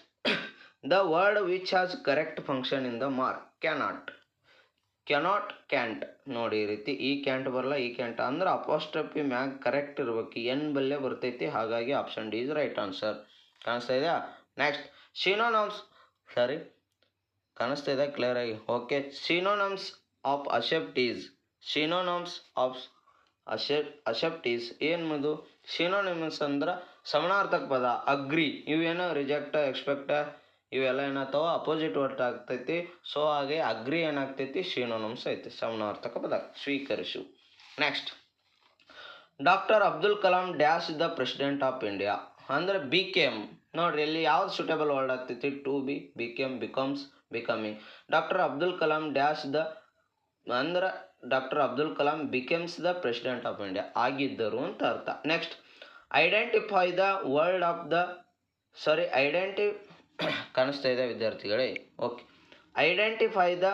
the word which has correct function in the mark. Cannot, can't. ನೋಡಿ ಈ ರೀತಿ, ಈ ಕ್ಯಾಂಟ್ ಬರಲ್ಲ, ಈ ಕ್ಯಾಂಟ್ ಅಂದ್ರೆ ಅಪಾಸ್ಟ್ರಫಿ ಮ್ಯಾಗ್ ಕರೆಕ್ಟ್ ಇರ್ಬೇಕು. ಎನ್ ಬಲ್ಲೇ ಬರ್ತೈತಿ, ಹಾಗಾಗಿ option D is right answer. ಕಾಣಿಸ್ತಾ ಇದೆಯಾ? ನೆಕ್ಸ್ಟ್, ಕಾಣಿಸ್ತಾ ಇದೆ ಕ್ಲಿಯರ್ ಆಗಿ? ಓಕೆ. ಸಿನೋನಮ್ಸ್ ಆಫ್ ಅಸೆಪ್ಟೀಸ್ ಏನದು? ಸಿನೋನಿಮಸ್ ಅಂದ್ರೆ ಸಮಾನಾರ್ಥಕ ಪದ. ಅಗ್ರಿ, ಇವೇನೋ ರಿಜೆಕ್ಟ್, ಎಕ್ಸ್ಪೆಕ್ಟ್, ಇವೆಲ್ಲ ಏನಾಗ್ತಾವ? ಅಪೋಸಿಟ್ ವರ್ಡ್ ಆಗ್ತೈತಿ. ಸೊ ಹಾಗೆ ಅಗ್ರಿ ಏನಾಗ್ತೈತಿ? ಸಿನೋನಿಮ್ಸ್ ಐತಿ, ಸಮಾನಾರ್ಥಕ ಪದ. ಸ್ವೀಕರಿಸು. Next, doctor Abdul Kalam dash the president of India ಅಂದ್ರೆ ಬಿಕೇಮ್. ನೋಡ್ರಿ, ಇಲ್ಲಿ ಯಾವ್ದು ಸೂಟೇಬಲ್ ವರ್ಡ್ ಆಗ್ತೈತಿ? To be, became, becomes, becoming. Doctor Abdul Kalam dash the ಅಂದ್ರೆ doctor Abdul Kalam becomes the president of India, ಆಗಿದ್ದರು ಅಂತ ಅರ್ಥ. Next, identify the word of the ಕಾಣಿಸ್ತಾ ಇದೆ ವಿದ್ಯಾರ್ಥಿಗಳೇ? Okay. Identify the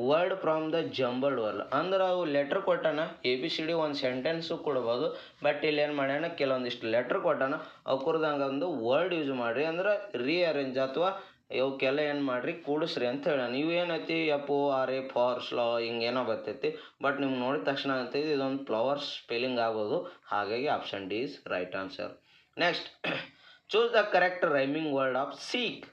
word from the jumbled word ಅಂದ್ರೆ ಅವು ಲೆಟ್ರ್ ಕೊಟ್ಟಾನ, ABCD ಒಂದು ಸೆಂಟೆನ್ಸು ಕೊಡ್ಬೋದು. ಬಟ್ ಇಲ್ಲಿ ಏನು ಮಾಡ್ಯಾನ? ಕೆಲವೊಂದಿಷ್ಟು ಲೆಟ್ರ್ ಕೊಟ್ಟಾನ, ಅವ್ರದಂಗೆ ಒಂದು ವರ್ಡ್ ಯೂಸ್ ಮಾಡಿರಿ, ಅಂದ್ರೆ ರೀಅರೇಂಜ್ ಅಥವಾ ಇವಕ್ಕೆಲ್ಲ ಏನು ಮಾಡಿರಿ? ಕೂಡಿಸ್ರಿ ಅಂತ ಹೇಳೋಣ. ನೀವು ಏನೈತಿ? FORA, ಫಾರ್ಸ್ ಲಾ, ಹಿಂಗೇನೋ ಬರ್ತೈತಿ. ಬಟ್ ನಿಮ್ಗೆ ನೋಡಿದ ತಕ್ಷಣ ಅಂತೈತಿ ಇದೊಂದು ಫ್ಲವರ್ಸ್ ಸ್ಪೆಲ್ಲಿಂಗ್ ಆಗ್ಬೋದು, ಹಾಗಾಗಿ option D is right answer. Next, choose the correct rhyming word of seek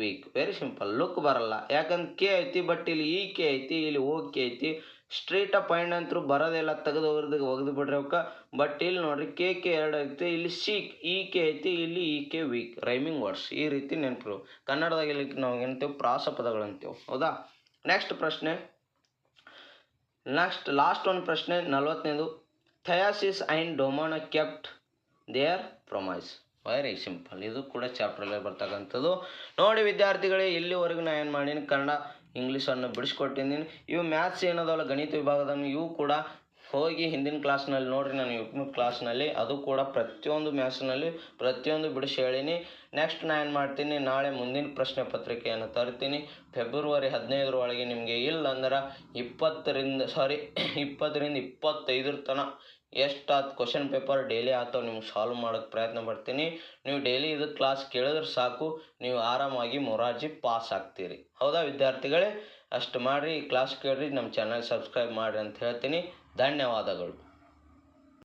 week. Very simple. Look ಬರಲ್ಲ, ಯಾಕಂದ್ರೆ ಕೆ ಐತಿ, ಬಟ್ ಇಲ್ಲಿ ಕೆ ಐತಿ, ಇಲ್ಲಿ ಕೆ ಐತಿ. ಸ್ಟ್ರೀಟ್ ಪಾಯಿಂಟ್ ಅಂತೂ ಬರೋದಿಲ್ಲ, ತೆಗೆದು ಒಗೆದು ಬಿಡ್ರಿ ಅವಕ್ಕೆ. ಬಟ್ ಇಲ್ಲಿ ನೋಡ್ರಿ ಕೆ ಎರಡು ಐತಿ, ಇಲ್ಲಿ ಈ ಕೆ ಐತಿ, ಇಲ್ಲಿ ಈ ಕೆ ವೀಕ್ ರೈಮಿಂಗ್ ವರ್ಡ್ಸ್. ಈ ರೀತಿ ನೆನಪಿರು. ಕನ್ನಡದಾಗ ಇಲ್ಲಿ ನಾವು ಏನಂತೀವಿ ಪ್ರಾಸ ಪದಗಳು ಅಂತೀವಿ. ಹೌದಾ? ನೆಕ್ಸ್ಟ್ ಪ್ರಶ್ನೆ, ಲಾಸ್ಟ್ ಒಂದು ಪ್ರಶ್ನೆ 40ನೇದು. ಥಯಾಸಿಸ್ ಆ್ಯಂಡ್ ಡೊಮಾನ kept their promise. Very simple. ಇದು ಕೂಡ ಚಾಪ್ಟ್ರಲ್ಲೇ ಬರ್ತಕ್ಕಂಥದ್ದು. ನೋಡಿ ವಿದ್ಯಾರ್ಥಿಗಳೇ, ಇಲ್ಲಿವರೆಗೂ ನಾನು ಏನು ಮಾಡೀನಿ, ಕನ್ನಡ ಇಂಗ್ಲೀಷನ್ನು ಬಿಡಿಸ್ಕೊಟ್ಟಿದ್ದೀನಿ. ಇವು ಮ್ಯಾಥ್ಸ್ ಏನದಲ್ಲ ಗಣಿತ ವಿಭಾಗದನ್ನು, ಇವು ಕೂಡ ಹೋಗಿ ಹಿಂದಿನ ಕ್ಲಾಸ್ನಲ್ಲಿ ನೋಡಿರಿ, ನಾನು ಯುಕ್ಮಿಕ್ ಕ್ಲಾಸ್ನಲ್ಲಿ ಅದು ಕೂಡ ಪ್ರತಿಯೊಂದು ಮ್ಯಾಥ್ಸ್ನಲ್ಲಿ ಪ್ರತಿಯೊಂದು ಬಿಡಿಸಿ ಹೇಳೀನಿ. ನೆಕ್ಸ್ಟ್ ನಾನು ಏನು ಮಾಡ್ತೀನಿ, ನಾಳೆ ಮುಂದಿನ ಪ್ರಶ್ನೆ ಪತ್ರಿಕೆಯನ್ನು ತರ್ತೀನಿ. ಫೆಬ್ರವರಿ 15 ಒಳಗೆ ನಿಮಗೆ ಇಲ್ಲ ಅಂದ್ರೆ 20ರಿಂದ 25 ತನಕ ಎಷ್ಟಾದ ಕ್ವಶನ್ ಪೇಪರ್ ಡೈಲಿ ಆಗ್ತಾವೆ ನಿಮ್ಗೆ ಸಾಲ್ವ್ ಮಾಡೋಕ್ಕೆ ಪ್ರಯತ್ನ ಪಡ್ತೀನಿ. ನೀವು ಡೈಲಿ ಇದು ಕ್ಲಾಸ್ ಕೇಳಿದ್ರೆ ಸಾಕು, ನೀವು ಆರಾಮಾಗಿ ಮೊರಾರ್ಜಿ ಪಾಸ್ ಆಗ್ತೀರಿ. ಹೌದಾ ವಿದ್ಯಾರ್ಥಿಗಳೇ? ಅಷ್ಟು ಮಾಡಿರಿ, ಈ ಕ್ಲಾಸ್ ಕೇಳಿರಿ, ನಮ್ಮ ಚಾನಲ್ ಸಬ್ಸ್ಕ್ರೈಬ್ ಮಾಡಿರಿ ಅಂತ ಹೇಳ್ತೀನಿ. ಧನ್ಯವಾದಗಳು.